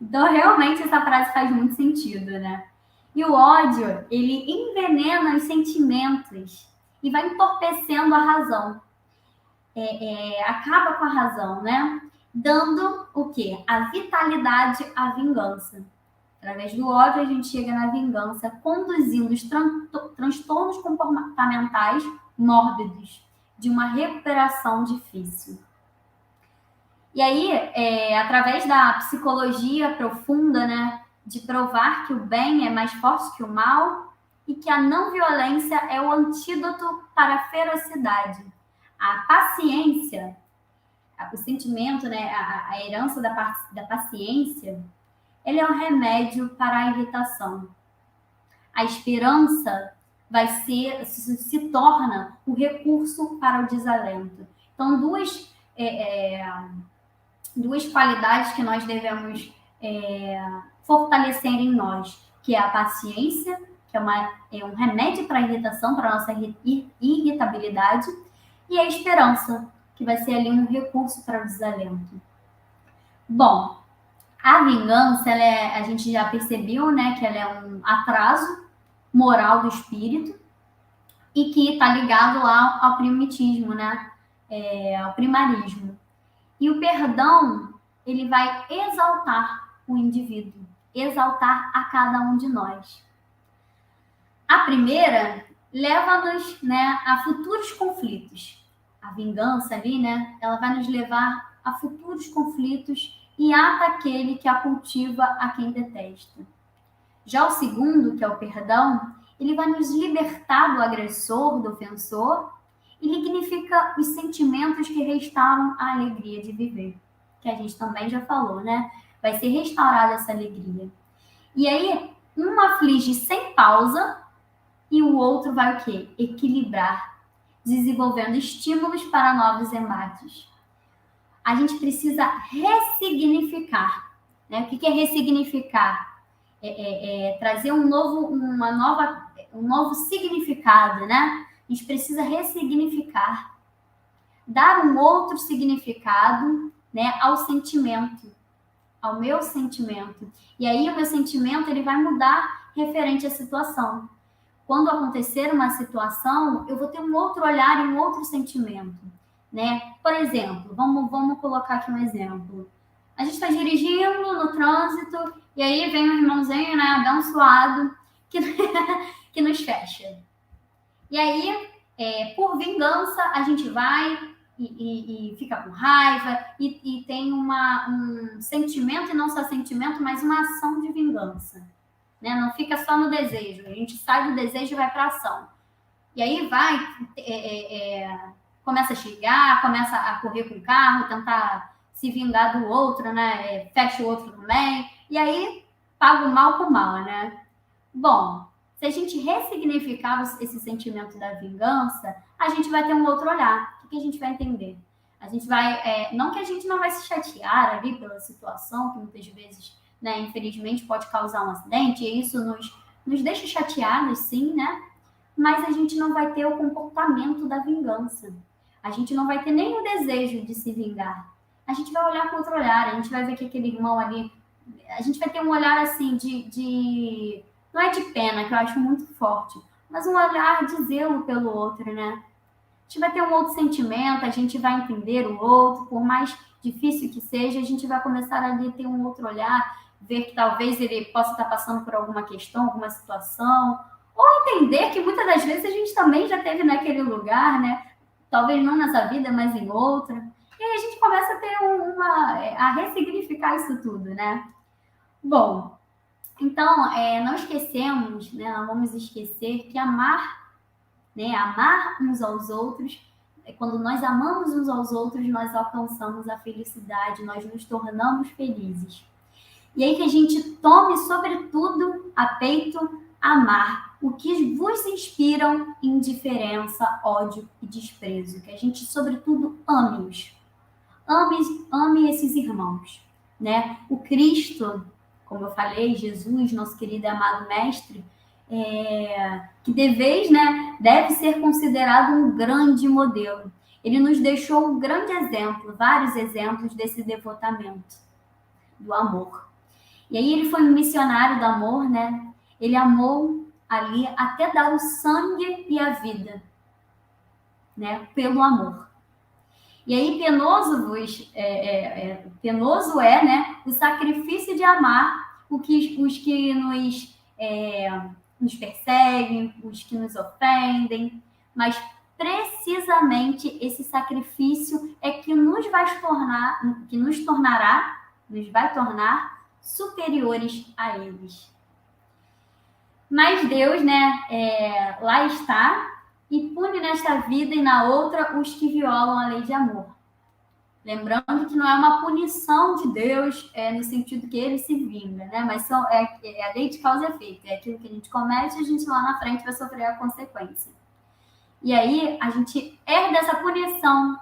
Então, realmente, essa frase faz muito sentido, né? E o ódio, ele envenena os sentimentos e vai entorpecendo a razão. Acaba com a razão, né? Dando o quê? A vitalidade à vingança. Através do ódio, a gente chega na vingança, conduzindo os transtornos comportamentais mórbidos de uma recuperação difícil. E aí, através da psicologia profunda, né, de provar que o bem é mais forte que o mal e que a não violência é o antídoto para a ferocidade. A paciência, o sentimento, né, a herança da paciência, ele é um remédio para a irritação. A esperança se torna o recurso para o desalento. Então, duas qualidades que nós devemos fortalecer em nós, que é a paciência, que é um remédio para a irritação, para a nossa irritabilidade, e a esperança, que vai ser ali um recurso para o desalento. Bom, a vingança, a gente já percebeu, né, que ela é um atraso moral do espírito e que está ligado lá ao primitismo, né, ao primarismo. E o perdão, ele vai exaltar o indivíduo, exaltar a cada um de nós. A primeira leva-nos, né, a futuros conflitos. A vingança ali, né, ela vai nos levar a futuros conflitos e ata aquele que a cultiva a quem detesta. Já o segundo, que é o perdão, ele vai nos libertar do agressor, do ofensor, e lignifica os sentimentos que restauram a alegria de viver, que a gente também já falou, né? Vai ser restaurada essa alegria. E aí, Um aflige sem pausa e o outro vai o quê? Equilibrar, desenvolvendo estímulos para novos embates. A gente precisa ressignificar, né? O que é ressignificar? Trazer um novo significado, né? A gente precisa ressignificar, dar um outro significado, né, ao sentimento, ao meu sentimento. E aí o meu sentimento ele vai mudar referente à situação. Quando acontecer uma situação, eu vou ter um outro olhar e um outro sentimento, né? Por exemplo, vamos colocar aqui um exemplo. A gente está dirigindo no trânsito e aí vem um irmãozinho, né, abençoado, que, que nos fecha. E aí, por vingança, a gente vai e fica com raiva e tem um sentimento, e não só sentimento, mas uma ação de vingança. Né? Não fica só no desejo, a gente sai do desejo e vai para a ação. E aí começa a xingar, começa a correr com o carro, tentar se vingar do outro, né? Fecha o outro também, e aí paga o mal com o mal, né? Bom, se a gente ressignificar esse sentimento da vingança, a gente vai ter um outro olhar. O que a gente vai entender? A gente vai, não que a gente não vai se chatear ali pela situação, que muitas vezes, né, infelizmente, pode causar um acidente, e isso nos deixa chateados, sim, né? Mas a gente não vai ter o comportamento da vingança. A gente não vai ter nem o desejo de se vingar. A gente vai olhar com outro olhar, a gente vai ver que aquele irmão ali. A gente vai ter um olhar assim de não é de pena, que eu acho muito forte, mas um olhar de zelo pelo outro, né? A gente vai ter um outro sentimento, a gente vai entender o outro, por mais difícil que seja, a gente vai começar a ter um outro olhar, ver que talvez ele possa estar passando por alguma questão, alguma situação, ou entender que muitas das vezes a gente também já esteve naquele lugar, né? Talvez não nessa vida, mas em outra. E aí a gente começa a ter a ressignificar isso tudo, né? Bom, então, não esquecemos, né, não vamos esquecer que amar, né, amar uns aos outros, quando nós amamos uns aos outros, nós alcançamos a felicidade, nós nos tornamos felizes. E aí que a gente tome, sobretudo, a peito amar o que vos inspiram indiferença, ódio e desprezo. Que a gente, sobretudo, ame-os. Ame esses irmãos, né? O Cristo, como eu falei, Jesus, nosso querido e amado mestre, que deve ser considerado um grande modelo. Ele nos deixou um grande exemplo, vários exemplos desse devotamento, do amor. E aí ele foi um missionário do amor, né? Ele amou ali até dar o sangue e a vida, né? Pelo amor. E aí penoso é, né, o sacrifício de amar os que nos perseguem, os que nos ofendem, mas precisamente esse sacrifício é que nos vai tornar superiores a eles. Mas Deus, né, lá está, e pune nesta vida e na outra os que violam a lei de amor. Lembrando que não é uma punição de Deus no sentido que ele se vinga, né? Mas é a lei de causa e efeito. É aquilo que a gente comete e a gente lá na frente vai sofrer a consequência. E aí a gente herda essa punição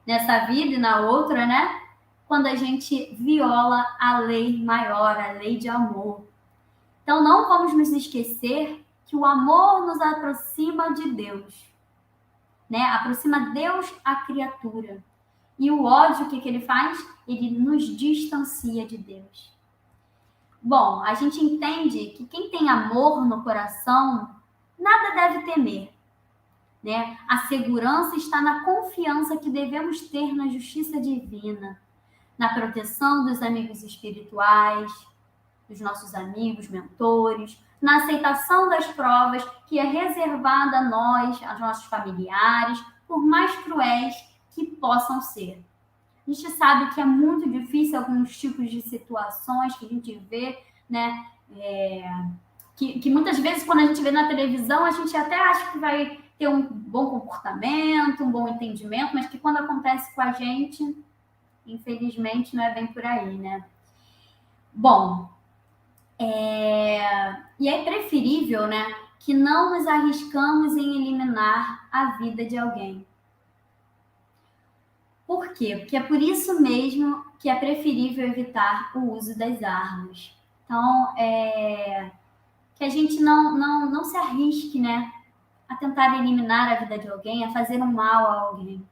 nessa vida e na outra, né? Quando a gente viola a lei maior, a lei de amor. Então não vamos nos esquecer que o amor nos aproxima de Deus, né? Aproxima Deus à criatura. E o ódio, o que ele faz? Ele nos distancia de Deus. Bom, a gente entende que quem tem amor no coração, nada deve temer, né? A segurança está na confiança que devemos ter na justiça divina, na proteção dos amigos espirituais, dos nossos amigos, mentores, na aceitação das provas que é reservada a nós, aos nossos familiares, por mais cruéis que possam ser. A gente sabe que é muito difícil alguns tipos de situações que a gente vê, né? Que muitas vezes, quando a gente vê na televisão, a gente até acha que vai ter um bom comportamento, um bom entendimento, mas que quando acontece com a gente, infelizmente, não é bem por aí, né? Bom, E é preferível, né, que não nos arriscamos em eliminar a vida de alguém. Por quê? Porque é por isso mesmo que é preferível evitar o uso das armas. Então, que a gente não se arrisque, né, a tentar eliminar a vida de alguém, a fazer um mal a alguém.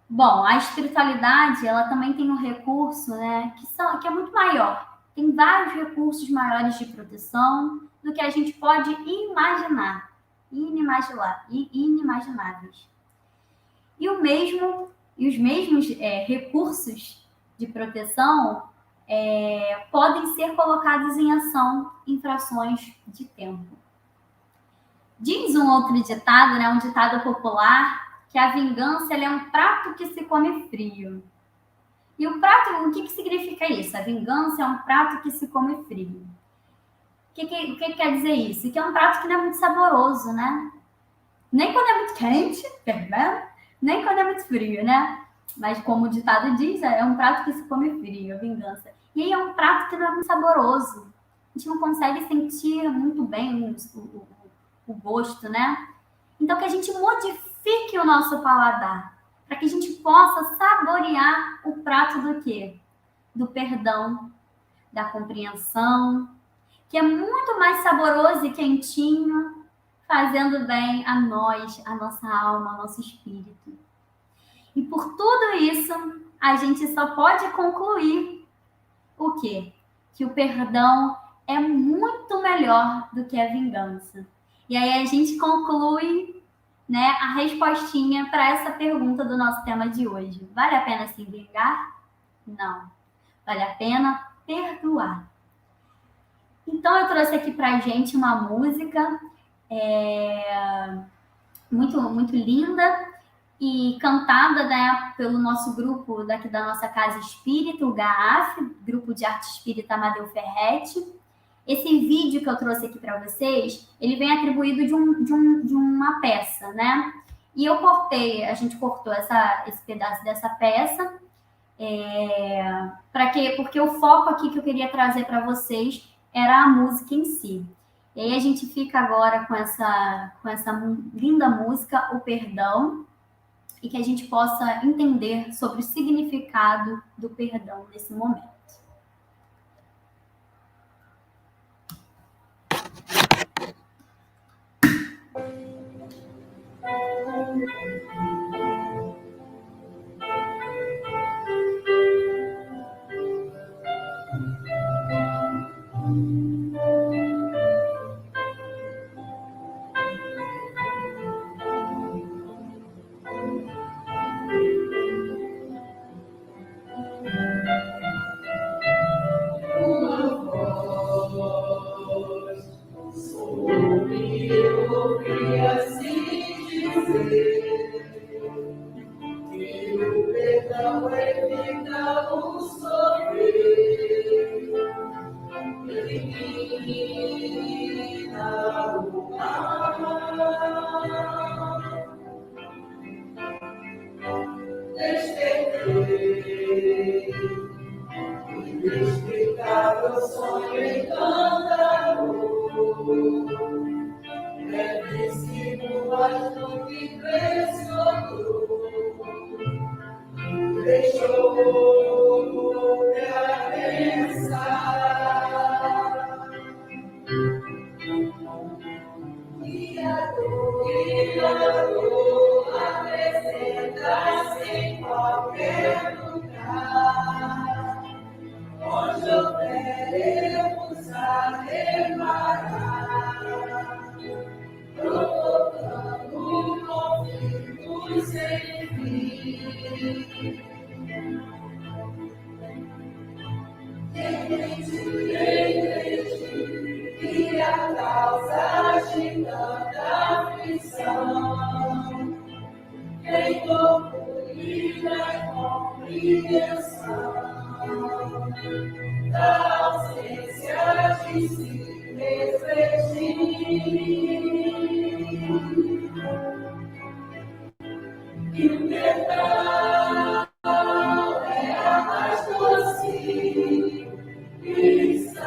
Bom, a espiritualidade, ela também tem um recurso, né, que é muito maior. Tem vários recursos maiores de proteção do que a gente pode imaginar. Inimagináveis. E os mesmos recursos de proteção podem ser colocados em ação em frações de tempo. Diz um outro ditado, né, um ditado popular, que a vingança é um prato que se come frio. E o que significa isso? A vingança é um prato que se come frio. O que quer dizer isso? Que é um prato que não é muito saboroso, né? Nem quando é muito quente, perdão, nem quando é muito frio, né? Mas como o ditado diz, é um prato que se come frio, a vingança. E aí é um prato que não é muito saboroso. A gente não consegue sentir muito bem o gosto, né? Então que a gente modifique o nosso paladar, para que a gente possa saborear o prato do quê? Do perdão, da compreensão, que é muito mais saboroso e quentinho, fazendo bem a nós, a nossa alma, ao nosso espírito. E por tudo isso, a gente só pode concluir o quê? Que o perdão é muito melhor do que a vingança. E aí a gente conclui, né, a respostinha para essa pergunta do nosso tema de hoje. Vale a pena se vingar? Não. Vale a pena perdoar. Então eu trouxe aqui para a gente uma música muito, muito linda e cantada, né, pelo nosso grupo daqui da nossa Casa Espírita, o GAAF, Grupo de Arte Espírita Amadeu Ferretti. Esse vídeo que eu trouxe aqui para vocês, ele vem atribuído de uma peça, né? E eu cortei, a gente cortou esse pedaço dessa peça, porque o foco aqui que eu queria trazer para vocês era a música em si. E aí a gente fica agora com essa linda música, O Perdão, e que a gente possa entender sobre o significado do perdão nesse momento. Inexplicável sonho encantador, brevíssimo, mas do que pressionou, deixou-me a pensar. E a dor apresenta-se em qualquer lugar, onde houveremos a reparar, provocando conflitos sem fim. Entendi que a causa de tanta aflição vem concluir na compreensão da ausência de se refletir. E o perdão é a mais doce lição.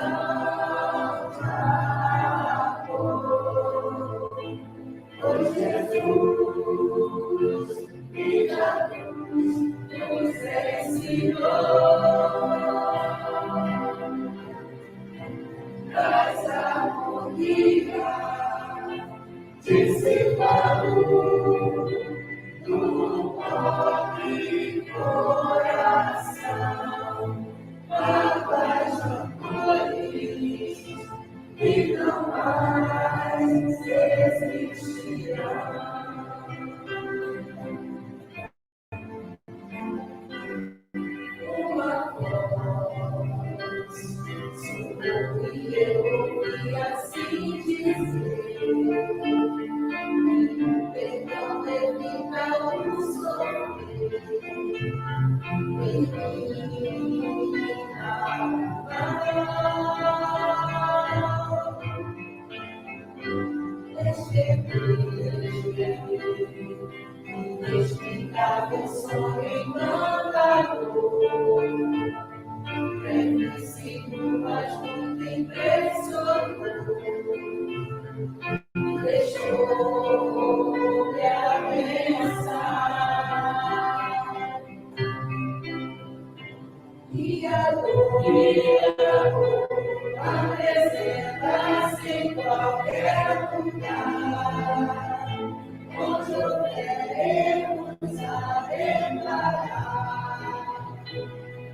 Inexplicável sonho encantador, princípio, mas muito impressionante, deixou-me a pensar. E a dor apresenta-se em qualquer lugar, onde devemos adentrar,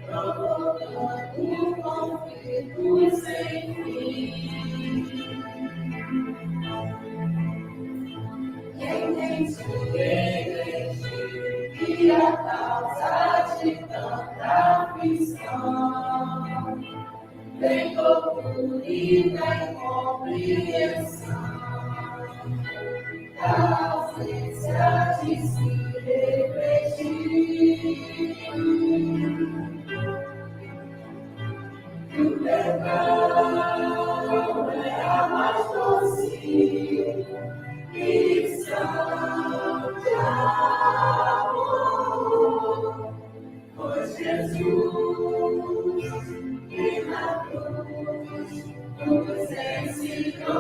provocando conflitos sem fim. Entendi que a causa de tanta aflição vem oculta incompreensão, a ausência de se refletir. O perdão é a mais doce lição de amor, pois Jesus que na cruz nos ensinou,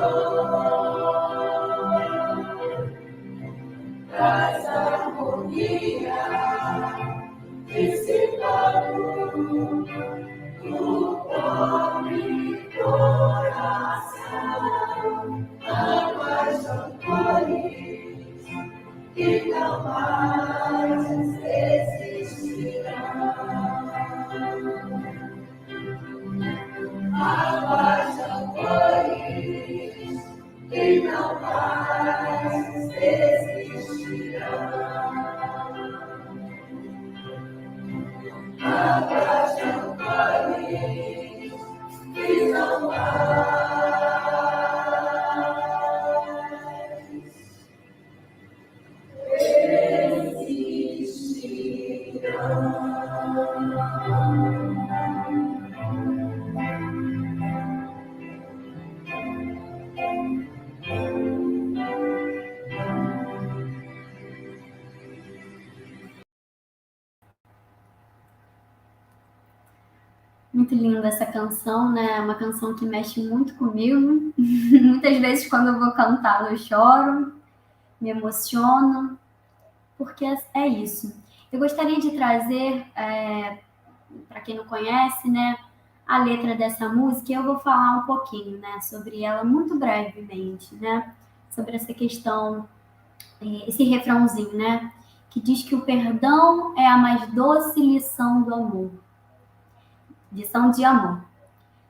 traz harmonia, dissipando no pobre coração a paixão flores que não mais existirão. A paixão flores que não mais existirão. A paixão flores que não mais existirão. Muito linda essa canção, né? Uma canção que mexe muito comigo. Muitas vezes, quando eu vou cantá-la, eu choro, me emociono, porque é isso. Eu gostaria de trazer, para quem não conhece, né, a letra dessa música, e eu vou falar um pouquinho, né, sobre ela muito brevemente, né? Sobre essa questão, esse refrãozinho, né? Que diz que o perdão é a mais doce lição do amor. Lição de amor.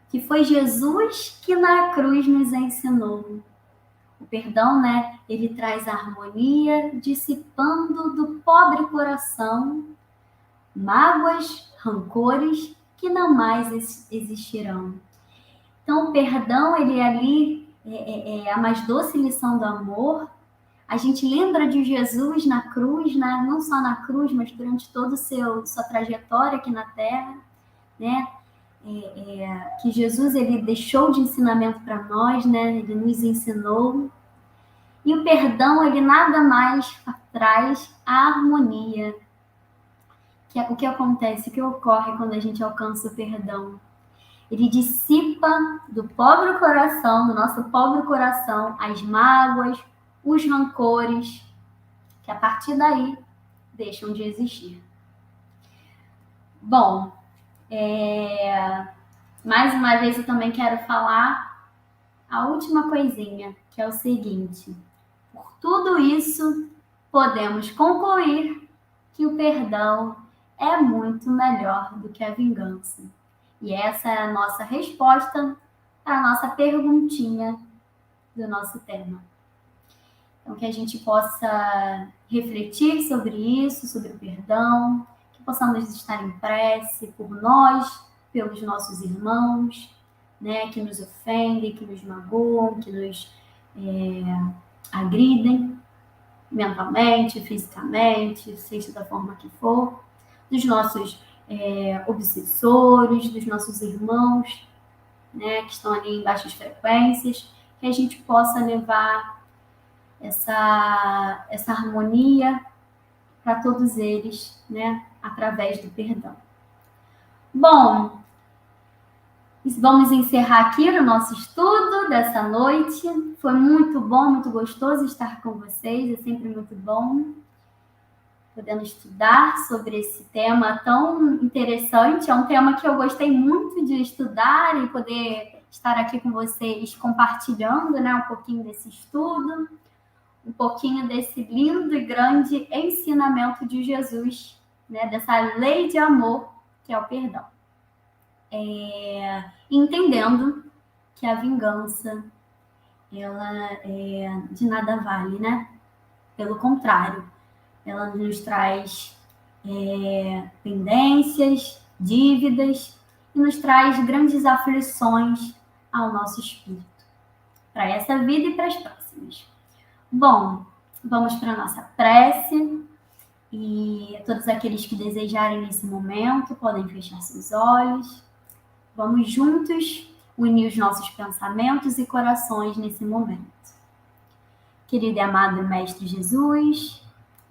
Que foi Jesus que na cruz nos ensinou. O perdão, né, ele traz harmonia, dissipando do pobre coração mágoas, rancores que não mais existirão. Então, o perdão, ele ali é a mais doce lição do amor. A gente lembra de Jesus na cruz, né? Não só na cruz, mas durante toda a sua trajetória aqui na Terra, né? Que Jesus ele deixou de ensinamento para nós, né? Ele nos ensinou. E o perdão, ele nada mais traz a harmonia. O que acontece, o que ocorre quando a gente alcança o perdão? Ele dissipa do pobre coração, do nosso pobre coração, as mágoas, os rancores, que a partir daí deixam de existir. Bom, mais uma vez eu também quero falar a última coisinha, que é o seguinte: por tudo isso, podemos concluir que o perdão é muito melhor do que a vingança. E essa é a nossa resposta para a nossa perguntinha do nosso tema. Então, que a gente possa refletir sobre isso, sobre o perdão, que possamos estar em prece por nós, pelos nossos irmãos, né, que nos ofendem, que nos magoam, que nos agridem mentalmente, fisicamente, seja da forma que for, dos nossos obsessores, dos nossos irmãos, né, que estão ali em baixas frequências, que a gente possa levar essa harmonia para todos eles, né, através do perdão. Bom, vamos encerrar aqui o nosso estudo dessa noite. Foi muito bom, muito gostoso estar com vocês, é sempre muito bom podendo estudar sobre esse tema tão interessante. É um tema que eu gostei muito de estudar e poder estar aqui com vocês compartilhando, né, um pouquinho desse estudo, um pouquinho desse lindo e grande ensinamento de Jesus, né, dessa lei de amor que é o perdão. Entendendo que a vingança, ela de nada vale, né? Pelo contrário, ela nos traz pendências, dívidas e nos traz grandes aflições ao nosso espírito, para essa vida e para as próximas. Bom, vamos para a nossa prece e todos aqueles que desejarem nesse momento podem fechar seus olhos. Vamos juntos unir os nossos pensamentos e corações nesse momento. Querido e amado Mestre Jesus,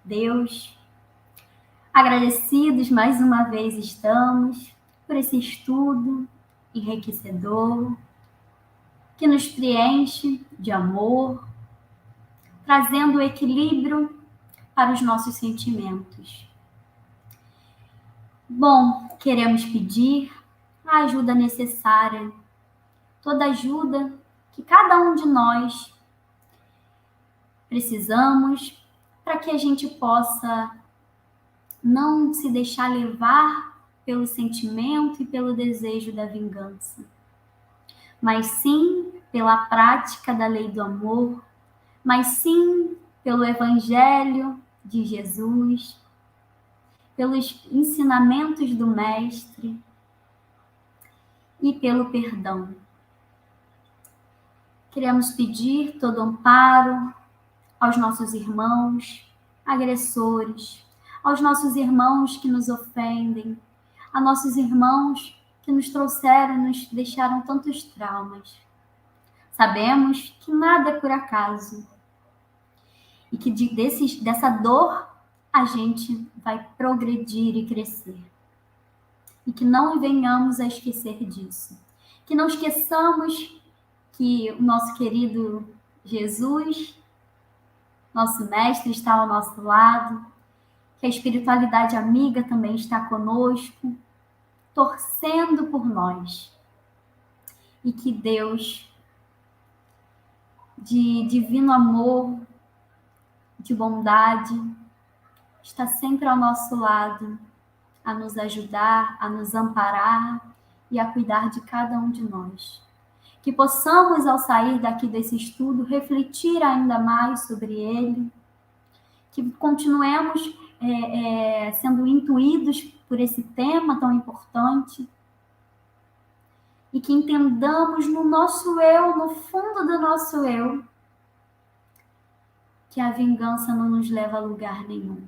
Deus, agradecidos mais uma vez estamos por esse estudo enriquecedor que nos preenche de amor, trazendo equilíbrio para os nossos sentimentos. Bom, queremos pedir a ajuda necessária, toda ajuda que cada um de nós precisamos para que a gente possa não se deixar levar pelo sentimento e pelo desejo da vingança, mas sim pela prática da lei do amor, mas sim pelo Evangelho de Jesus, pelos ensinamentos do Mestre e pelo perdão. Queremos pedir todo amparo aos nossos irmãos agressores, aos nossos irmãos que nos ofendem, a nossos irmãos que nos trouxeram, nos deixaram tantos traumas. Sabemos que nada é por acaso e que dessa dor a gente vai progredir e crescer. E que não venhamos a esquecer disso. Que não esqueçamos que o nosso querido Jesus, nosso mestre, está ao nosso lado, que a espiritualidade amiga também está conosco, torcendo por nós. E que Deus, de divino amor, de bondade, está sempre ao nosso lado, a nos ajudar, a nos amparar e a cuidar de cada um de nós. Que possamos, ao sair daqui desse estudo, refletir ainda mais sobre ele, que continuemos sendo intuídos por esse tema tão importante e que entendamos no nosso eu, no fundo do nosso eu, que a vingança não nos leva a lugar nenhum.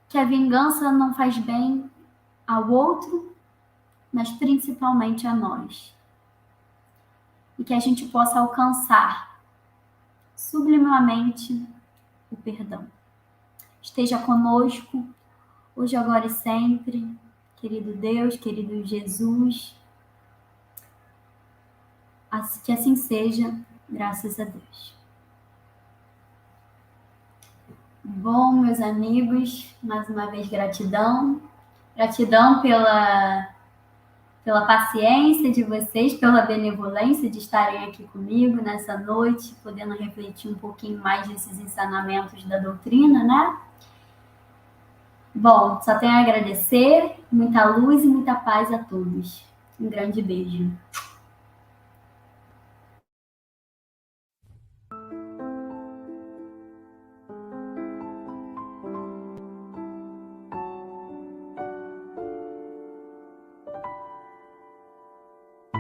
Que a vingança não faz bem ao outro, mas principalmente a nós. E que a gente possa alcançar sublimamente o perdão. Esteja conosco, hoje, agora e sempre, querido Deus, querido Jesus. Que assim seja, graças a Deus. Bom, meus amigos, mais uma vez gratidão. Gratidão pela paciência de vocês, pela benevolência de estarem aqui comigo nessa noite, podendo refletir um pouquinho mais desses ensinamentos da doutrina, né? Bom, só tenho a agradecer, muita luz e muita paz a todos. Um grande beijo.